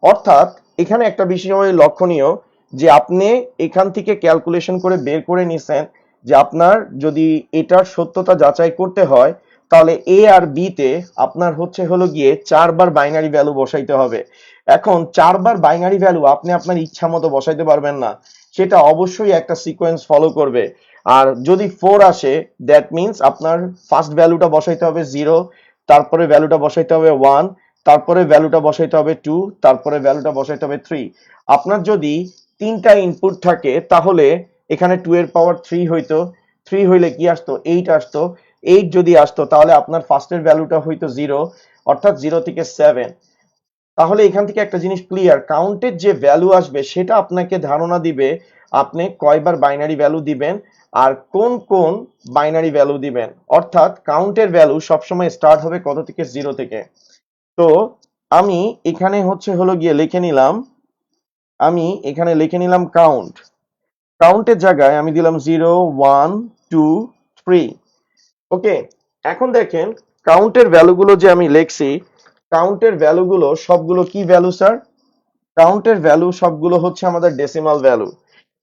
অর্থাৎ এখানে একটা বিষয় লক্ষণীয় যে আপনি এখান থেকে ক্যালকুলেশন করে বের করে নিছেন যে আপনার যদি এটার সত্যতা যাচাই করতে হয় তাহলে এ আর বি তে আপনার হলো গিয়ে 4 বার বাইনারি ভ্যালু বসাইতে হবে। এখন 4 বার বাইনারি ভ্যালু আপনি আপনার ইচ্ছা মতো বসাইতে পারবেন না, সেটা অবশ্যই একটা সিকোয়েন্স ফলো করবে। আর যদি 4 আসে, দ্যাট মিন্স আপনার ফার্স্ট ভ্যালুটা বসাইতে হবে 0, তারপরে ভ্যালুটা বসাইতে হবে 1, তারপরে ভ্যালুটা বসাইতে হবে 2, তারপরে ভ্যালুটা বসাইতে হবে 3। আপনার যদি 3টা ইনপুট থাকে তাহলে এখানে 2 এর পাওয়ার 3 হইতো। 3 হইলে কি আসতো? 8 আসতো। 8 যদি আসতো তাহলে আপনার ফার্স্টের ভ্যালুটা হইতো 0, অর্থাৎ 0 থেকে 7। তাহলে এখান থেকে একটা জিনিস ক্লিয়ার, কাউন্টের যে ভ্যালু আসবে সেটা আপনাকে ধারণা দিবে আপনি কয়বার বাইনারি ভ্যালু দিবেন আর কোন কোন বাইনারি ভ্যালু দিবেন। অর্থাৎ কাউন্টের ভ্যালু সবসময় স্টার্ট হবে কত থেকে? 0 থেকে। তো আমি এখানে হলো গিয়ে লিখে নিলাম কাউন্ট। কাউন্টের জায়গায় আমি দিলাম 0, 1, 2, 3। ওকে, এখন দেখেন কাউন্টের ভ্যালুগুলো যে আমি লিখছি, কাউন্টের ভ্যালুগুলো সবগুলো কি ভ্যালু স্যার? কাউন্টের ভ্যালু সবগুলো হচ্ছে আমাদের ডেসিমাল ভ্যালু।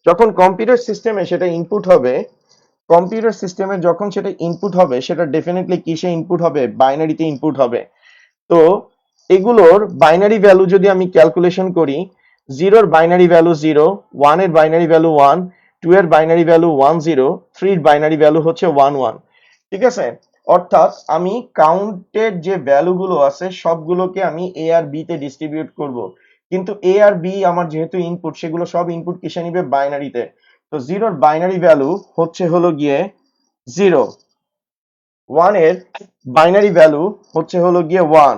যখন কম্পিউটার সিস্টেমে সেটা ইনপুট হবে, কম্পিউটার সিস্টেমে যখন সেটা ইনপুট হবে সেটা ডেফিনেটলি কিসে ইনপুট হবে? বাইনারিতে ইনপুট হবে। তো এগুলোর বাইনারি ভ্যালু যদি আমি ক্যালকুলেশন করি, 0 এর বাইনারি ভ্যালু 0, 1 এর বাইনারি ভ্যালু 1, 2 এর বাইনারি ভ্যালু 1 0, 3 এর বাইনারি ভ্যালু হচ্ছে 1 1। ঠিক আছে, অর্থাৎ আমি কাউন্টের যে ভ্যালুগুলো আছে সবগুলোকে আমি এ আর বি তে ডিস্ট্রিবিউট করব। কিন্তু এ আর বি আমার যেহেতু ইনপুট, সেগুলো সব ইনপুট কিসে নিবে? বাইনারিতে। তো 0 এর বাইনারি ভ্যালু হলো গিয়ে 0, 1 এর বাইনারি ভ্যালু হলো গিয়ে 1,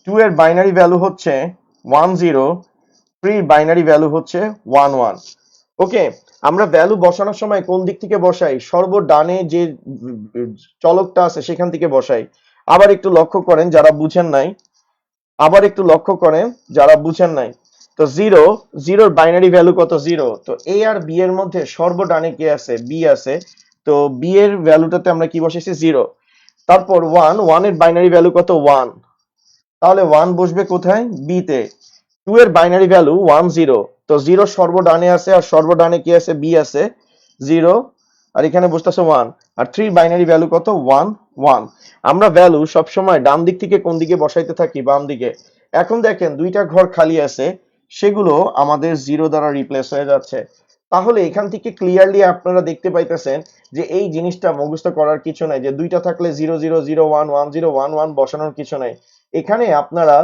2 এর বাইনারি ভ্যালু হচ্ছে 1 0, 3 এর বাইনারি ভ্যালু হচ্ছে 1 1। ওকে, আমরা ভ্যালু বসানোর সময় কোন দিক থেকে বসাই? সর্বডানে যে চলকটা আছে সেখান থেকে বসাই। আবার একটু লক্ষ্য করেন যারা বুঝেন নাই, তো 0 এর বাইনারি ভ্যালু কত? 0। তো এ আর বি এর মধ্যে সর্বডানে কে আছে? বি আছে। তো বি এর ভ্যালুটাতে আমরা কি বসাইছি? 0। তারপর 1 এর বাইনারি ভ্যালু কত? 1। তাহলে 1 বসবে কোথায়? বি তে। 2 এর বাইনারি ভ্যালু 1 0। তো 0 সর্বডানে আছে আর সর্বডানে কি আছে? বি আছে, 0। আর এখানে বসতেছে 1। আর 3 বাইনারি ভ্যালু কত? 1 1। আমরা ভ্যালু সবসময় ডান দিক থেকে কোন দিকে বসাইতে থাকি? বাম দিকে। এখন দেখেন দুইটা ঘর খালি আছে, সেগুলো আমাদের 0 দ্বারা রিপ্লেস হয়ে যাচ্ছে। তাহলে এখান থেকে ক্লিয়ারলি আপনারা দেখতে পাইতেছেন যে এই জিনিসটা মুখস্থ করার কিছু নাই যে দুইটা থাকলে 0 0 0 1 1 0 1 1 বসানোর কিছু নাই। এখানে আপনারা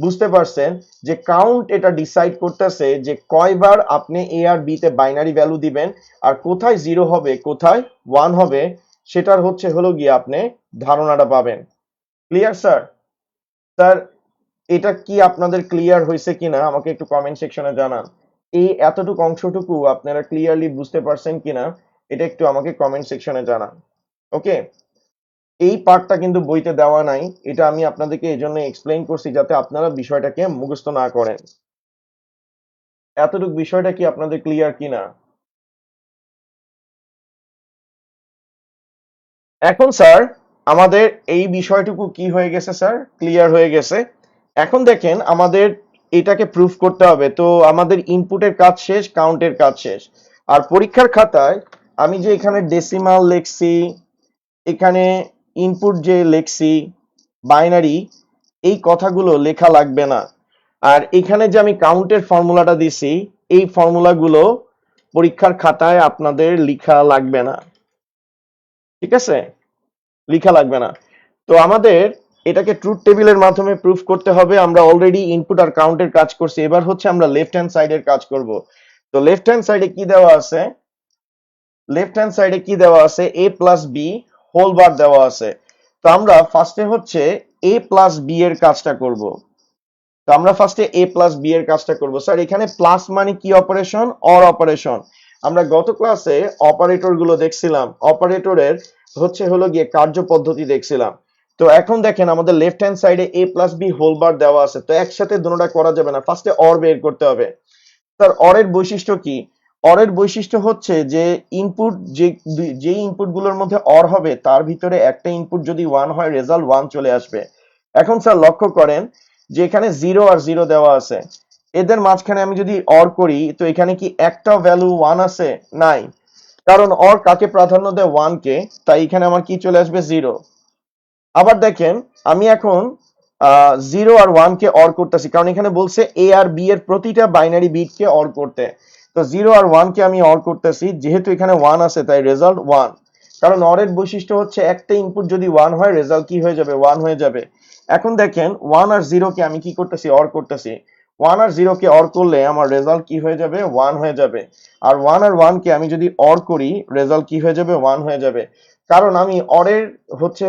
বুঝতে পারছেন যে কাউন্ট এটা ডিসাইড করতেছে যে কয়বার আপনি এ আর বি তে বাইনারি ভ্যালু দিবেন আর কোথায় 0 হবে কোথায় 1 হবে, সেটার হলো গিয়ে আপনি ধারণাটা পাবেন। Clear sir? স্যার এটা কি আপনাদের ক্লিয়ার হয়েছে কিনা আমাকে একটু কমেন্ট সেকশনে জানান। এই এতটুকু অংশটুকু আপনারা ক্লিয়ারলি বুঝতে পারছেন কিনা এটা একটু আমাকে কমেন্ট সেকশনে জানান। ওকে, এই পার্টটা কিন্তু বইতে দেওয়া নাই, এটা আমি আপনাদেরকে এই জন্য এক্সপ্লেইন করছি যাতে আপনারা বিষয়টাকে মুখস্থ না করেন। এতটুকু বিষয়টা কি আপনাদের ক্লিয়ার কিনা? এখন স্যার আমাদের এই বিষয়টুকু কি হয়ে গেছে স্যার? ক্লিয়ার হয়ে গেছে। এখন দেখেন আমাদের এটাকে প্রুফ করতে হবে। তো আমাদের ইনপুটের কাজ শেষ, কাউন্টের কাজ শেষ। আর পরীক্ষার খাতায় আমি যে এখানে ডেসিমাল লিখছি, এখানে ইনপুট যে লিখছি বাইনারি, এই কথাগুলো লেখা লাগবে না। আর এখানে যে আমি কাউন্টের ফর্মুলাটা দিছি, এই ফর্মুলাগুলো পরীক্ষার খাতায় আপনাদের লিখা লাগবে না, ঠিক আছে, লিখা লাগবে না। তো আমাদের এটাকে ট্রুথ টেবিলের মাধ্যমে প্রুফ করতে হবে। আমরা অলরেডি ইনপুট আর কাউন্টের কাজ করছি, এবার হচ্ছে আমরা লেফট হ্যান্ড সাইডের কাজ করব। তো লেফট হ্যান্ড সাইডে কি দেওয়া আছে, লেফট হ্যান্ড সাইডে কি দেওয়া আছে, a plus B whole bar দেওয়া আছে। তো আমরা ফার্স্টে হচ্ছে a প্লাস বি এর কাজটা করব। তো আমরা ফার্স্টে a প্লাস বি এর কাজটা করব। স্যার এখানে প্লাস মানে কি অপারেশন, অর অপারেশন। আমরা গত ক্লাসে অপারেটর গুলো দেখছিলাম, অপারেটরের হলো গিয়ে কার্য পদ্ধতি দেখছিলাম। তো এখন দেখেন আমাদের লেফট হ্যান্ড সাইডে a plus B whole bar দেওয়া আছে, তো একসাথে দুটোটা করা যাবে না, ফার্স্টে অর বের করতে হবে। তার অরের বৈশিষ্ট্য কি, অরের বৈশিষ্ট্য হচ্ছে যে ইনপুট যে ইনপুট গুলোর মধ্যে অর হবে তার ভিতরে একটা ইনপুট যদি 1 হয় রেজাল্ট 1 চলে আসবে। এখন স্যার লক্ষ্য করেন যে এখানে 0 আর 0 দেওয়া আছে, এদের মাঝখানে আমি যদি অর করি তো এখানে কি একটা ভ্যালু 1 আছে, নাই, কারণ অর কাকে প্রাধান্য দেয়, 1 কে, তাই এখানে আমার কি চলে আসবে, 0। আবার দেখেন আমি এখন 0 আর 1 কে অর করতেছি, কারণ এখানে বলছে এ আর বি এর প্রতিটা বাইনারি বিট কে অর করতে। তো 0 আর 1 কে আমি অর করতেছি, যেহেতু এখানে 1 আছে তাই রেজাল্ট 1। কারণ অর এর বৈশিষ্ট্য হচ্ছে একটা ইনপুট যদি 1 হয় রেজাল্ট কি হয়ে যাবে, 1 হয়ে যাবে। এখন দেখেন 1 আর 0 কে আমি কি করতেছি, অর করতেছি। 1 আর 0 কে অর করলে আমার রেজাল্ট কি হয়ে যাবে, 1 হয়ে যাবে। আর 1 আর 1 কে আমি যদি অর করি রেজাল্ট কি হয়ে যাবে, 1 হয়ে যাবে। কারণ আমি অরের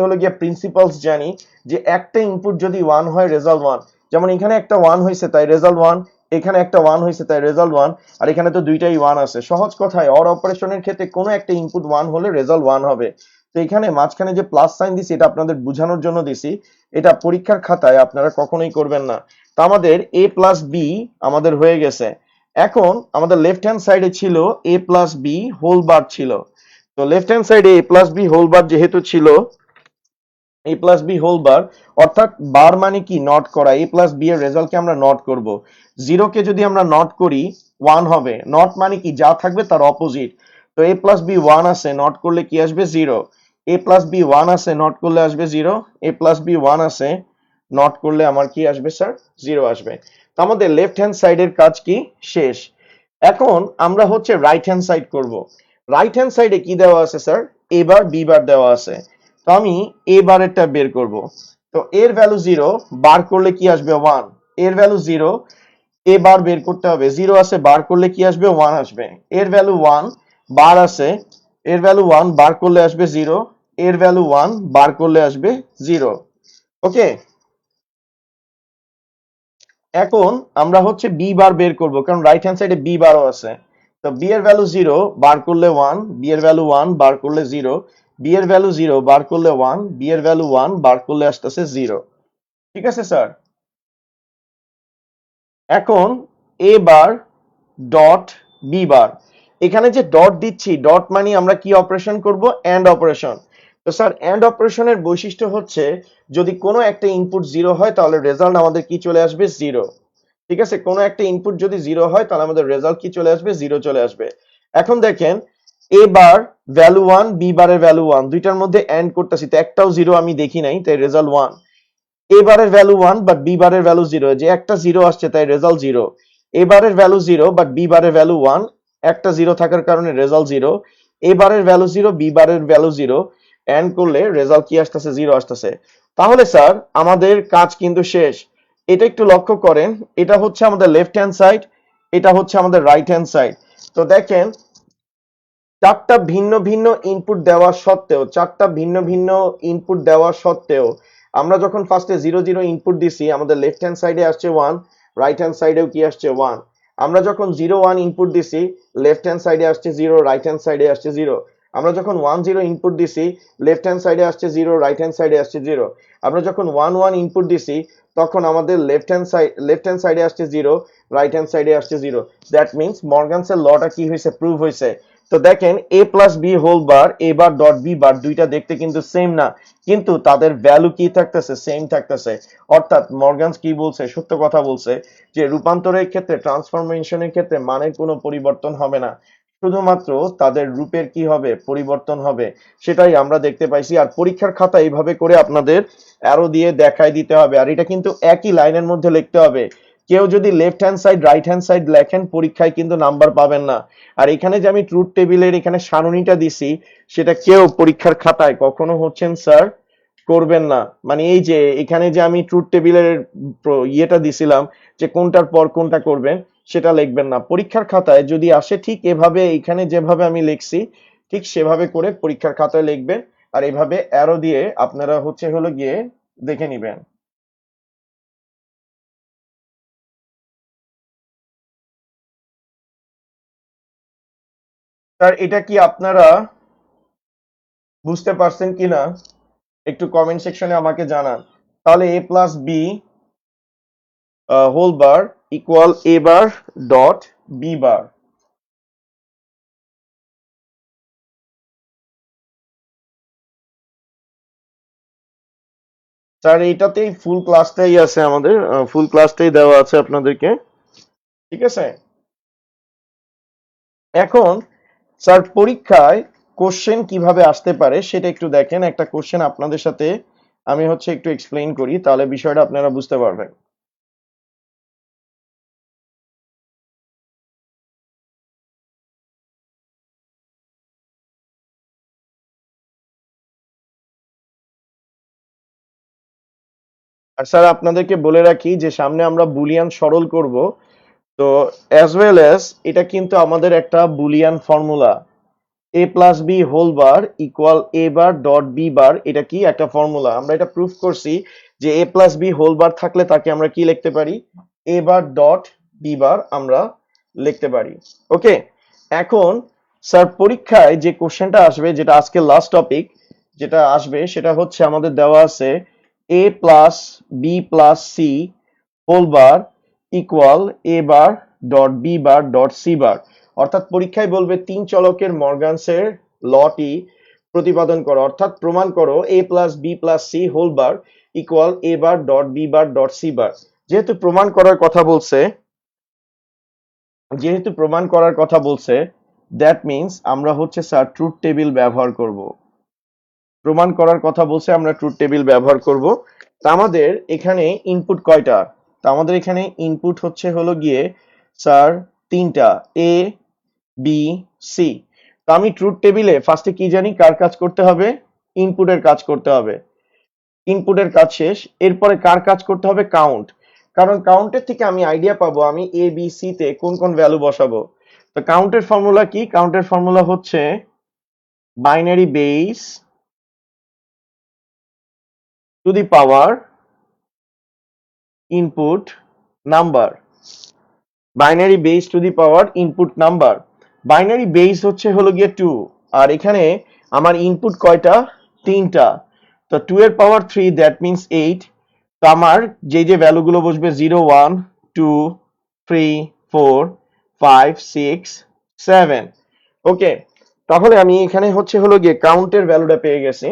হলো গিয়ে প্রিন্সিপালস জানি, যে একটা ইনপুট যদি 1 হয় রেজাল্ট 1। যেমন এখানে একটা 1 হয়েছে তাই রেজাল্ট 1, এখানে একটা 1 হয়েছে তাই রেজাল্ট 1, আর এখানে তো দুইটাই 1 আছে। সহজ কথায় অর অপারেশনের ক্ষেত্রে কোনো একটা ইনপুট 1 হলে রেজাল্ট 1 হবে। তো এখানে মাঝখানে যে প্লাস সাইন দিছি এটা আপনাদের বোঝানোর জন্য দিছি, এটা পরীক্ষার খাতায় আপনারা কখনোই করবেন না। তো আমাদের a প্লাস বি আমাদের হয়ে গেছে। এখন আমাদের লেফট হ্যান্ড সাইডে ছিল a plus B whole bar ছিল। তো লেফট হ্যান্ড সাইডে a plus B whole bar যেহেতু ছিল, a plus B whole bar অর্থাৎ বার মানে কি, নট করা। a প্লাস বি এর রেজাল্টকে আমরা নট করব। 0 কে যদি আমরা নট করি 1 হবে, নট মানে কি, যা থাকবে তার অপোজিট। তো a প্লাস বি 1 আছে, নট করলে কি আসবে, 0। a প্লাস বি 1 আছে, নট করলে আসবে 0। a প্লাস বি 1 আছে, নট করলে আমার কি আসবে স্যার, 0 আসবে। তো আমাদের লেফট হ্যান্ড সাইডের কাজ কি, শেষ। এখন আমরা হচ্ছে রাইট হ্যান্ড সাইড করব। রাইট হ্যান্ড সাইডে কি দেওয়া আছে sir, a bar B bar দেওয়া আছে। তো আমি a বারেরটা বের করব। তো এর ভ্যালু 0, বার করলে কি আসবে, 1। এর ভ্যালু 0, a বার বের করতে হবে, 0 আছে, বার করলে কি আসবে, 1 আসবে। এর ভ্যালু 1, বার আছে, এর ভ্যালু 1, বার করলে আসবে 0। এর ভ্যালু 1, বার করলে আসবে 0। ওকে, এখন আমরা হচ্ছে বি বার বের করব, কারণ রাইট হ্যান্ড সাইডে বি বারও আছে। তো বি এর ভ্যালু 0, বার করলে 1, বি এর ভ্যালু 1, বার করলে 0, বি এর ভ্যালু 0, বার করলে 1, বি এর ভ্যালু 1, বার করলে আসতেছে 0। ঠিক আছে স্যার। এখন এ বার ডট বি বার, এখানে যে ডট দিচ্ছি, ডট মানে আমরা কি অপারেশন করব, এন্ড অপারেশন। তো স্যার এন্ড অপারেশনের বৈশিষ্ট্য হচ্ছে যদি কোনো একটা ইনপুট 0 হয় তাহলে রেজাল্ট আমাদের কি চলে আসবে, 0। ঠিক আছে, কোনো একটা ইনপুট যদি 0 হয় তাহলে আমাদের রেজাল্ট কি চলে আসবে, 0 চলে আসবে। এখন দেখেন এ বার ভ্যালু 1, বি বারের ভ্যালু 1, দুইটার মধ্যে এন্ড করতেছি, তো একটাও 0 আমি দেখি নাই, তাই রেজাল্ট 1। এ বারের ভ্যালু 1 বাট বি বারের ভ্যালু 0, যে একটা 0 আসছে তাই রেজাল্ট 0। এ বারের ভ্যালু 0 বাট বি বারের ভ্যালু 1, একটা 0 থাকার কারণে রেজাল্ট 0। এ বারের ভ্যালু 0, বি বারের ভ্যালু 0, এন্ড করলে রেজাল্ট কি আসতেছে, 0 আসতেছে। তাহলে স্যার আমাদের কাজ কিন্তু শেষ। এটা একটু লক্ষ্য করেন, এটা হচ্ছে আমাদের লেফট হ্যান্ড সাইড, এটা হচ্ছে আমাদের রাইট হ্যান্ড সাইড। তো দেখেন চারটা ভিন্ন ভিন্ন ইনপুট দেওয়া সত্ত্বেও, চারটা ভিন্ন ভিন্ন ইনপুট দেওয়া সত্ত্বেও আমরা যখন ফার্স্টে 0 0 ইনপুট দিছি আমাদের লেফট হ্যান্ড সাইডে আসছে 1, রাইট হ্যান্ড সাইডেও কি আসছে, 1। আমরা যখন 0 1 ইনপুট দিছি লেফট হ্যান্ড সাইডে আসছে 0, রাইট হ্যান্ড সাইডে আসছে 0। আমরা যখন 1 0 ইনপুট দিছি লেফট হ্যান্ড সাইডে আসছে 0, রাইট হ্যান্ড সাইডে আসছে 0। আমরা যখন 1 1 ইনপুট দিছি তখন আমাদের লেফট হ্যান্ড সাইডে আসছে 0, রাইট হ্যান্ড সাইডে আসছে 0। দ্যাট মিন্স মর্গানসের লটা কি হয়েছে, প্রুভ হয়েছে। তো দেখেন a plus B whole bar, A bar dot B bar দুইটা দেখতে কিন্তু সেম না, কিন্তু তাদের ভ্যালু কি থাকতেছে, সেম থাকতেছে। অর্থাৎ মর্গানস কি বলছে, সত্য কথা বলছে, যে রূপান্তরের ক্ষেত্রে, ট্রান্সফরমেশনের ক্ষেত্রে মানের কোনো পরিবর্তন হবে না, শুধুমাত্র তাদের রূপের কি হবে, পরিবর্তন হবে। সেটাই আমরা দেখতে পাইছি। আর পরীক্ষার খাতা এইভাবে করে আপনাদের অ্যারো দিয়ে দেখাই দিতে হবে, আর এটা কিন্তু একই লাইনের মধ্যে লিখতে হবে। কেউ যদি left hand side right hand side লেখেন পরীক্ষায় কিন্তু নাম্বার পাবেন না। আর এখানে যে আমি ট্রুথ টেবিলের এখানে সারণীটা দিছি সেটা কেউ পরীক্ষার খাতায় কখনো হচ্ছেন স্যার করবেন না। মানে এই যে এখানে যে আমি ট্রুথ টেবিলের ইয়েটা দিছিলাম যে কোনটার পর কোনটা করবেন সেটা লিখবেন না। পরীক্ষার খাতায় যদি আসে ঠিক এভাবে এখানে যেভাবে আমি লিখছি ঠিক সেভাবে করে পরীক্ষার খাতায় লিখবেন। আর এভাবে অ্যারো দিয়ে আপনারা হচ্ছে হলো গিয়ে দেখে নিবেন। স্যার এটা কি আপনারা বুঝতে পারছেন কিনা একটু কমেন্ট সেকশনে আমাকে জানান। তাহলে a plus B whole bar equal a bar dot b bar. Sir এইটাতেই ফুল ক্লাসটাই আছে আমাদের, ফুল ক্লাসটাই দেওয়া আছে আপনাদেরকে, ঠিক আছে। এখন স্যার পরীক্ষায় কোশ্চেন কিভাবে আসতে পারে সেটা একটু দেখেন। একটা কোশ্চেন আপনাদের সাথে আমি হচ্ছে একটু এক্সপ্লেইন করি, তাহলে বিষয়টা আপনারা বুঝতে পারবেন। আর স্যার আপনাদেরকে বলে রাখি যে সামনে আমরা বুলিয়ান সরল করব, তো অ্যাজ ওয়েল অ্যাজ এটা কিন্তু আমাদের একটা boolean formula A plus B whole bar equal A bar dot B bar, এটা কি একটা ফর্মুলা। আমরা এটা প্রুফ করছি যে A plus B whole bar থাকলে তাকে আমরা কি লিখতে পারি, এ বার ডট বি বার আমরা লিখতে পারি। ওকে, এখন স্যার পরীক্ষায় যে কোশ্চেনটা আসবে যেটা আজকে লাস্ট টপিক যেটা আসবে সেটা হচ্ছে আমাদের দেওয়া আছে A plus B plus C whole bar equal A bar dot B bar dot C bar. অর্থাৎ পরীক্ষায় বলবে তিন চলকের মর্গানসের লটি প্রতিপাদন করো, অর্থাৎ প্রমাণ করো A plus B plus C whole bar equal A bar dot B bar dot C bar. যেহেতু প্রমাণ করার কথা বলছে, যেহেতু প্রমাণ করার কথা বলছে দ্যাট মিন্স আমরা হচ্ছে স্যার ট্রুথ টেবিল ব্যবহার করব। প্রমাণ করার কথা বলছে আমরা ট্রুথ টেবিল ব্যবহার করব। তা আমাদের এখানে ইনপুট কয়টা, তা আমাদের এখানে ইনপুট হচ্ছে হলো গিয়ে স্যার তিনটা, এ বি সি। তো আমি ট্রুথ টেবিলে ফার্স্টে কি জানি কার কাজ করতে হবে, ইনপুটের কাজ করতে হবে। ইনপুটের কাজ শেষ, এরপরে কার কাজ করতে হবে, কাউন্ট। কারণ কাউন্টের থেকে আমি আইডিয়া পাবো আমি এ বি সি তে কোন কোন ভ্যালু বসাবো। তো কাউন্টের ফর্মুলা কি, কাউন্টের ফর্মুলা হচ্ছে binary base two the power input number. Binary base two the power input number. Binary base হচ্ছে হলো গিয়ে 2, আর এখানে আমার ইনপুট কয়টা, তিনটা। তো 2 এর পাওয়ার 3 দ্যাট মিন্স 8। তো আমার যে যে ভ্যালুগুলো বসবে 0 1 2 3 4 5 6 7। ওকে, তাহলে আমি এখানে হচ্ছে হলো গিয়ে কাউন্টের ভ্যালুটা পেয়ে গেছি।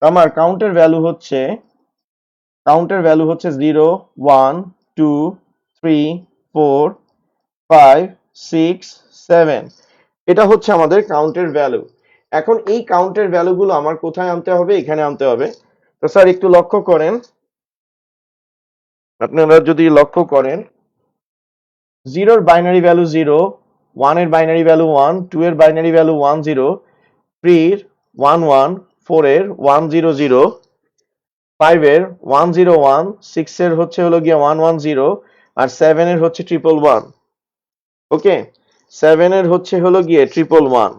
আমার কাউন্টের ভ্যালু হচ্ছে 0 1 2 3 4 5 6 7। এটা হচ্ছে আমাদের কাউন্টের ভ্যালু। এখন এই কাউন্টের ভ্যালুগুলো আমার কোথায় আনতে হবে, এখানে আনতে হবে। তো স্যার একটু লক্ষ্য করেন, আপনারা যদি লক্ষ্য করেন 0 এর বাইনারি ভ্যালু 0, 1 এর বাইনারি ভ্যালু 1, 2 এর বাইনারি ভ্যালু 1 0, 3 এর 1 1, 4 এর 1 0 0, 5 এর 1 0 1, 6 এর হচ্ছে হলো গিয়ে 1 1 0, আর 7 এর হচ্ছে 1 1 1। ওকে, 7 এর হচ্ছে হলো গিয়ে 1 1 1,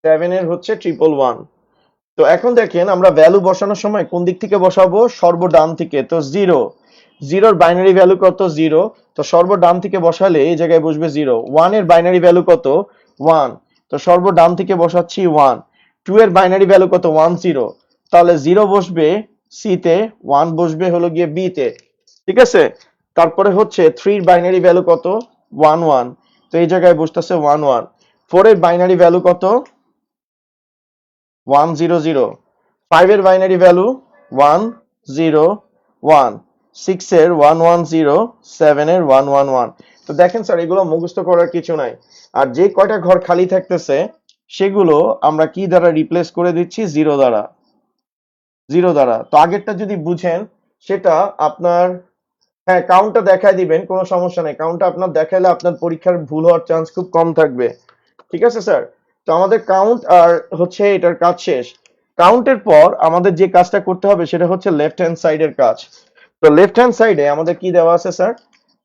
7 এর হচ্ছে 1 1 1। তো এখন দেখেন আমরা ভ্যালু বসানোর সময় কোন দিক থেকে বসাবো, সর্বডান থেকে। তো 0, 0 এর বাইনারি ভ্যালু কত, 0। তো সর্বডান থেকে বসালে এই জায়গায় বসবে 0। 1 এর বাইনারি ভ্যালু কত, 1। তো সর্বডান থেকে বসাচ্ছি 1। 2 এর বাইনারি ভ্যালু কত, 1 0। তাহলে 0 বসবে সি তে, 1 বসবে হলো গিয়ে বি তে, ঠিক আছে। তারপরে হচ্ছে 3 এর বাইনারি ভ্যালু কত, 1 1। তো এই জায়গায় বসতেছে 1 1। 4 এর বাইনারি ভ্যালু কত, 1 0 0। 5 এর বাইনারি ভ্যালু 1 0 1। 6 এর 1 1 0, 7 এর 1 1 1। তো দেখেন স্যার এগুলো মুখস্থ করার কিছু নাই। আর যে কয়টা ঘর খালি থাকতেছে সেগুলো আমরা কি দ্বারা রিপ্লেস করে দিচ্ছি, 0 দ্বারা। জিরো দ্বারা। তো আগেরটা যদি বুঝেন সেটা আপনার, হ্যাঁ কাউন্টটা দেখায় দিবেন, কোনো সমস্যা নেই, কাউন্টটা আপনার দেখাইলে আপনার পরীক্ষার ভুল হওয়ার চান্স খুব কম থাকবে। ঠিক আছে স্যার? তো আমাদের কাউন্ট আর হচ্ছে এটার কাজ শেষ। কাউন্টের পর আমাদের যে কাজটা করতে হবে সেটা হচ্ছে লেফট হ্যান্ড সাইডের কাজ। তো লেফট হ্যান্ড সাইডে আমাদের কি দেওয়া আছে স্যার?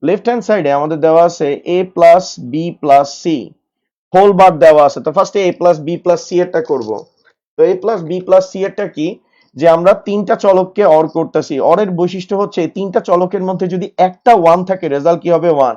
লেফট হ্যান্ড সাইডে আমাদের দেওয়া আছে a plus B plus C whole bar দেওয়া আছে। তো ফার্স্টে a plus B plus C এরটা করবো। তো a plus B plus C এরটা কি, যে আমরা তিনটা চলককে অর করতেছি। অরের বৈশিষ্ট্য হচ্ছে এই তিনটা চলকের মধ্যে যদি একটা ওয়ান থাকে রেজাল্ট কি হবে? ওয়ান।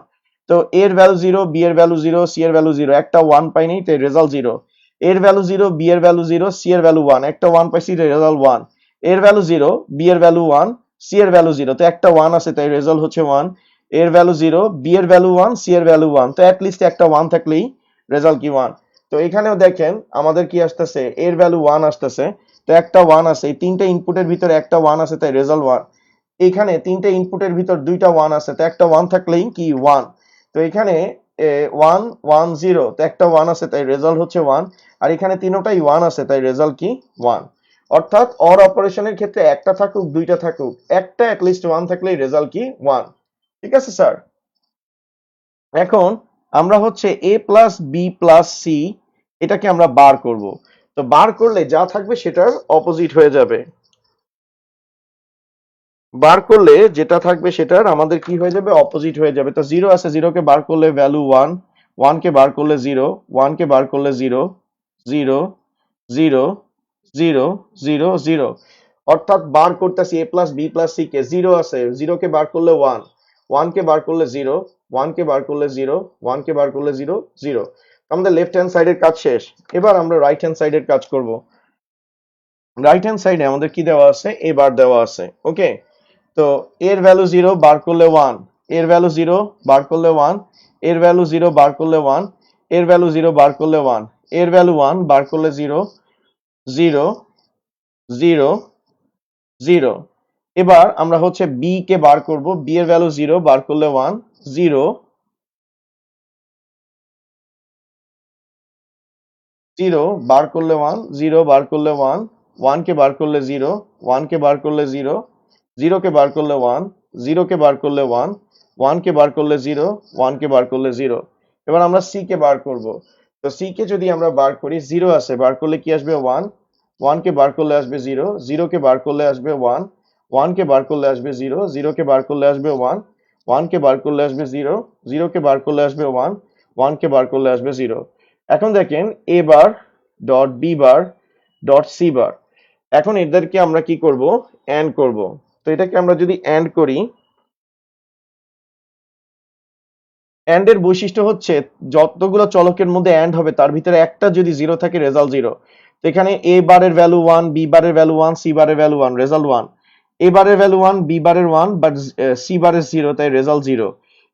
তো এর ভ্যালু জিরো, বি এর ভ্যালু জিরো, সি এর ভ্যালু জিরো, একটা ওয়ান পাইনি তো রেজাল্ট জিরো। এর ভ্যালু জিরো, বি এর ভ্যালু জিরো, সি এর ভ্যালু ওয়ান, একটা ওয়ান পাইছি রেজাল্ট ওয়ান। এর ভ্যালু জিরো, বি এর ভ্যালু ওয়ান, সি এর ভ্যালু জিরো, তো একটা ওয়ান আছে তাই রেজাল্ট হচ্ছে ওয়ান। এর ভ্যালু জিরো, বি এর ভ্যালু ওয়ান, সি এর ভ্যালু ওয়ান, তো অ্যাটলিস্ট একটা ওয়ান থাকলেই রেজাল্ট কি? ওয়ান। তো এখানেও দেখেন আমাদের কি আসতেছে? এর ভ্যালু ওয়ান আসতেছে, তো একটা ওয়ান আছে, এই তিনটা ইনপুটের ভিতরে একটা ওয়ান আছে তাই রেজাল্ট ওয়ান। এখানে তিনটা ইনপুটের ভিতর দুইটা ওয়ান আছে, তো একটা ওয়ান থাকলেই কি? ওয়ান। তো এখানে ওয়ান ওয়ান জিরো, তো একটা ওয়ান আছে তাই রেজাল্ট হচ্ছে ওয়ান। আর এখানে তিনোটাই ওয়ান আছে তাই রেজাল্ট কি? ওয়ান। অর্থাৎ অর অপারেশনের ক্ষেত্রে একটা থাকুক দুইটা থাকুক, একটা অ্যাটলিস্ট ওয়ান থাকলেই রেজাল্ট কি? ওয়ান। ঠিক আছে স্যার? এখন আমরা হচ্ছে a plus B plus C এটাকে আমরা বার করব। তো বার করলে যা থাকবে সেটার অপোজিট হয়ে যাবে। বার করলে যেটা থাকবে সেটার আমাদের কি হয়ে যাবে? অপোজিট হয়ে যাবে। তো জিরো আছে, জিরোকে বার করলে ভ্যালু ওয়ান, ওয়ানকে বার করলে জিরো, ওয়ানকে বার করলে zero, zero, zero, zero, zero, zero. অর্থাৎ বার করতেছি এ plus B plus C K. Zero আছে, জিরোকে বার করলে ওয়ান, ওয়ানকে বার করলে জিরো, ওয়ানকে বার করলে জিরো, ওয়ানকে বার করলে জিরো, জিরো। আমাদের লেফট হ্যান্ড সাইডের কাজ শেষ। এবার আমরা রাইট হ্যান্ড সাইডের কাজ করব। রাইট হ্যান্ড সাইডে আমাদের কি দেওয়া আছে? এ বার দেওয়া আছে। ওকে। তো এর ভ্যালু জিরো বার করলে ওয়ান, এর ভ্যালু জিরো বার করলে ওয়ান, এর ভ্যালু জিরো বার করলে ওয়ান, এর ভ্যালু জিরো বার করলে ওয়ান, এর ভ্যালু ওয়ান বার করলে জিরো, জিরো, জিরো, জিরো। এবার আমরা হচ্ছে বি কে বার করব। বি এর ভ্যালু জিরো বার করলে ওয়ান, জিরো, জিরো বার করলে ওয়ান, জিরো বার করলে ওয়ান, ওয়ান কে বার করলে জিরো, ওয়ান কে বার করলে জিরো, জিরো কে বার করলে ওয়ান, জিরো কে বার করলে ওয়ান, ওয়ান কে বার করলে জিরো, ওয়ান কে বার করলে জিরো। এবার আমরা সি কে বার করব। তো সি কে যদি আমরা বার করি, জিরো আছে, বার করলে কি আসবে? ওয়ান, ওয়ান কে বার করলে আসবে জিরো, জিরো কে বার করলে আসবে ওয়ান, ওয়ান কে বার করলে আসবে জিরো, জিরো কে বার করলে আসবে ওয়ান, ওয়ান কে বার করলে আসবে জিরো, জিরো কে বার করলে আসবে ওয়ান, ওয়ান কে বার করলে আসবে জিরো। এখন দেখেন A bar dot B bar dot C bar. এখন এদেরকে আমরা কি করব? এন্ড করব। তো এটাকে আমরা যদি এন্ড করি, এন্ড এর বৈশিষ্ট্য হচ্ছে যতগুলো চলকের মধ্যে এন্ড হবে তার ভিতরে একটা যদি জিরো থাকে রেজাল্ট জিরো। তো এখানে এ বারের ভ্যালু ওয়ান, বি বারের ভ্যালু ওয়ান, সি বারের ভ্যালু ওয়ান, রেজাল্ট ওয়ান। এ বারের ভ্যালু ওয়ান, বি বারের ওয়ান, বাট সি বারের জিরো তাই রেজাল্ট জিরো।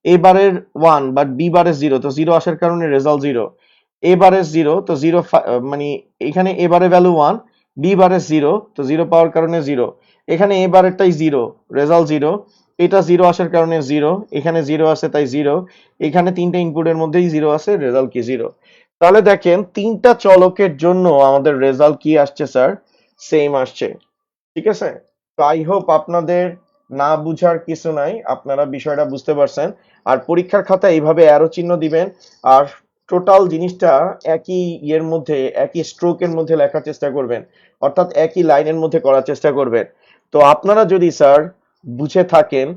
এ বারের ওয়ান বাট বি বারের জিরো, তো জিরো আসার কারণে রেজাল্ট জিরো। এ বারের জিরো, তো জিরো, মানে এখানে এ বারের ভ্যালু ওয়ান, বি বারের জিরো, তো জিরো পাওয়ার কারণে জিরো। এখানে এ বারেরটাই জিরো, রেজাল্ট জিরো। এটা জিরো আসার কারণে জিরো, এখানে জিরো আছে তাই জিরো। এখানে তিনটা ইনপুটের মধ্যেই জিরো আছে, রেজাল্ট কি? জিরো। তাহলে দেখেন তিনটা চলকের জন্য আমাদের রেজাল্ট কি আসছে স্যার? সেম আসছে। ঠিক আছে? তো আই হোপ আপনাদের না বুঝার কিছু নাই, আপনারা বিষয়টা বুঝতে পারছেন। আর পরীক্ষার খাতায় এইভাবে অ্যারো চিহ্ন দিবেন। আর টোটাল জিনিসটা একই ইয়ের মধ্যে, একই স্ট্রোকের মধ্যে লেখার চেষ্টা করবেন, অর্থাৎ একই লাইনের মধ্যে করার চেষ্টা করবেন। তো আপনারা যদি স্যার বুঝে থাকেন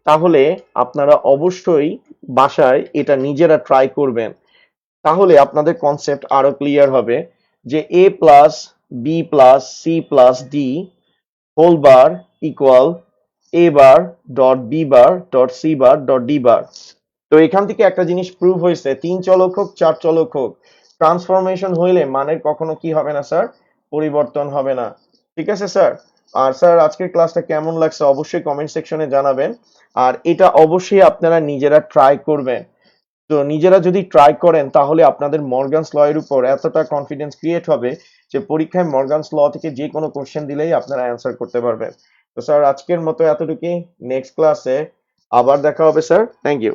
তাহলে আপনারা অবশ্যই বাসায় এটা নিজেরা ট্রাই করবেন। তাহলে আপনাদের কনসেপ্ট আরো ক্লিয়ার হবে যে a plus B plus C plus D whole bar equal a bar dot B bar dot C bar dot D bar. তো এখান থেকে একটা জিনিস প্রুভ হয়েছে, তিন চলক হোক চার চলক হোক, ট্রান্সফরমেশন হইলে মানের কখনো কি হবে না স্যার? পরিবর্তন হবে না। ঠিক আছে স্যার? আর স্যার আজকের ক্লাসটা কেমন লাগছে অবশ্যই কমেন্ট সেকশনে জানাবেন। আর এটা অবশ্যই আপনারা নিজেরা ট্রাই করবেন। তো নিজেরা যদি ট্রাই করেন তাহলে আপনাদের মর্গানস ল এর উপর এতটা কনফিডেন্স ক্রিয়েট হবে যে পরীক্ষায় মর্গানস ল থেকে যে কোনো কোশ্চেন দিলেই আপনারা অ্যান্সার করতে পারবেন। তো স্যার আজকের মতো এতটুকুই। নেক্সট ক্লাসে আবার দেখা হবে স্যার। Thank you.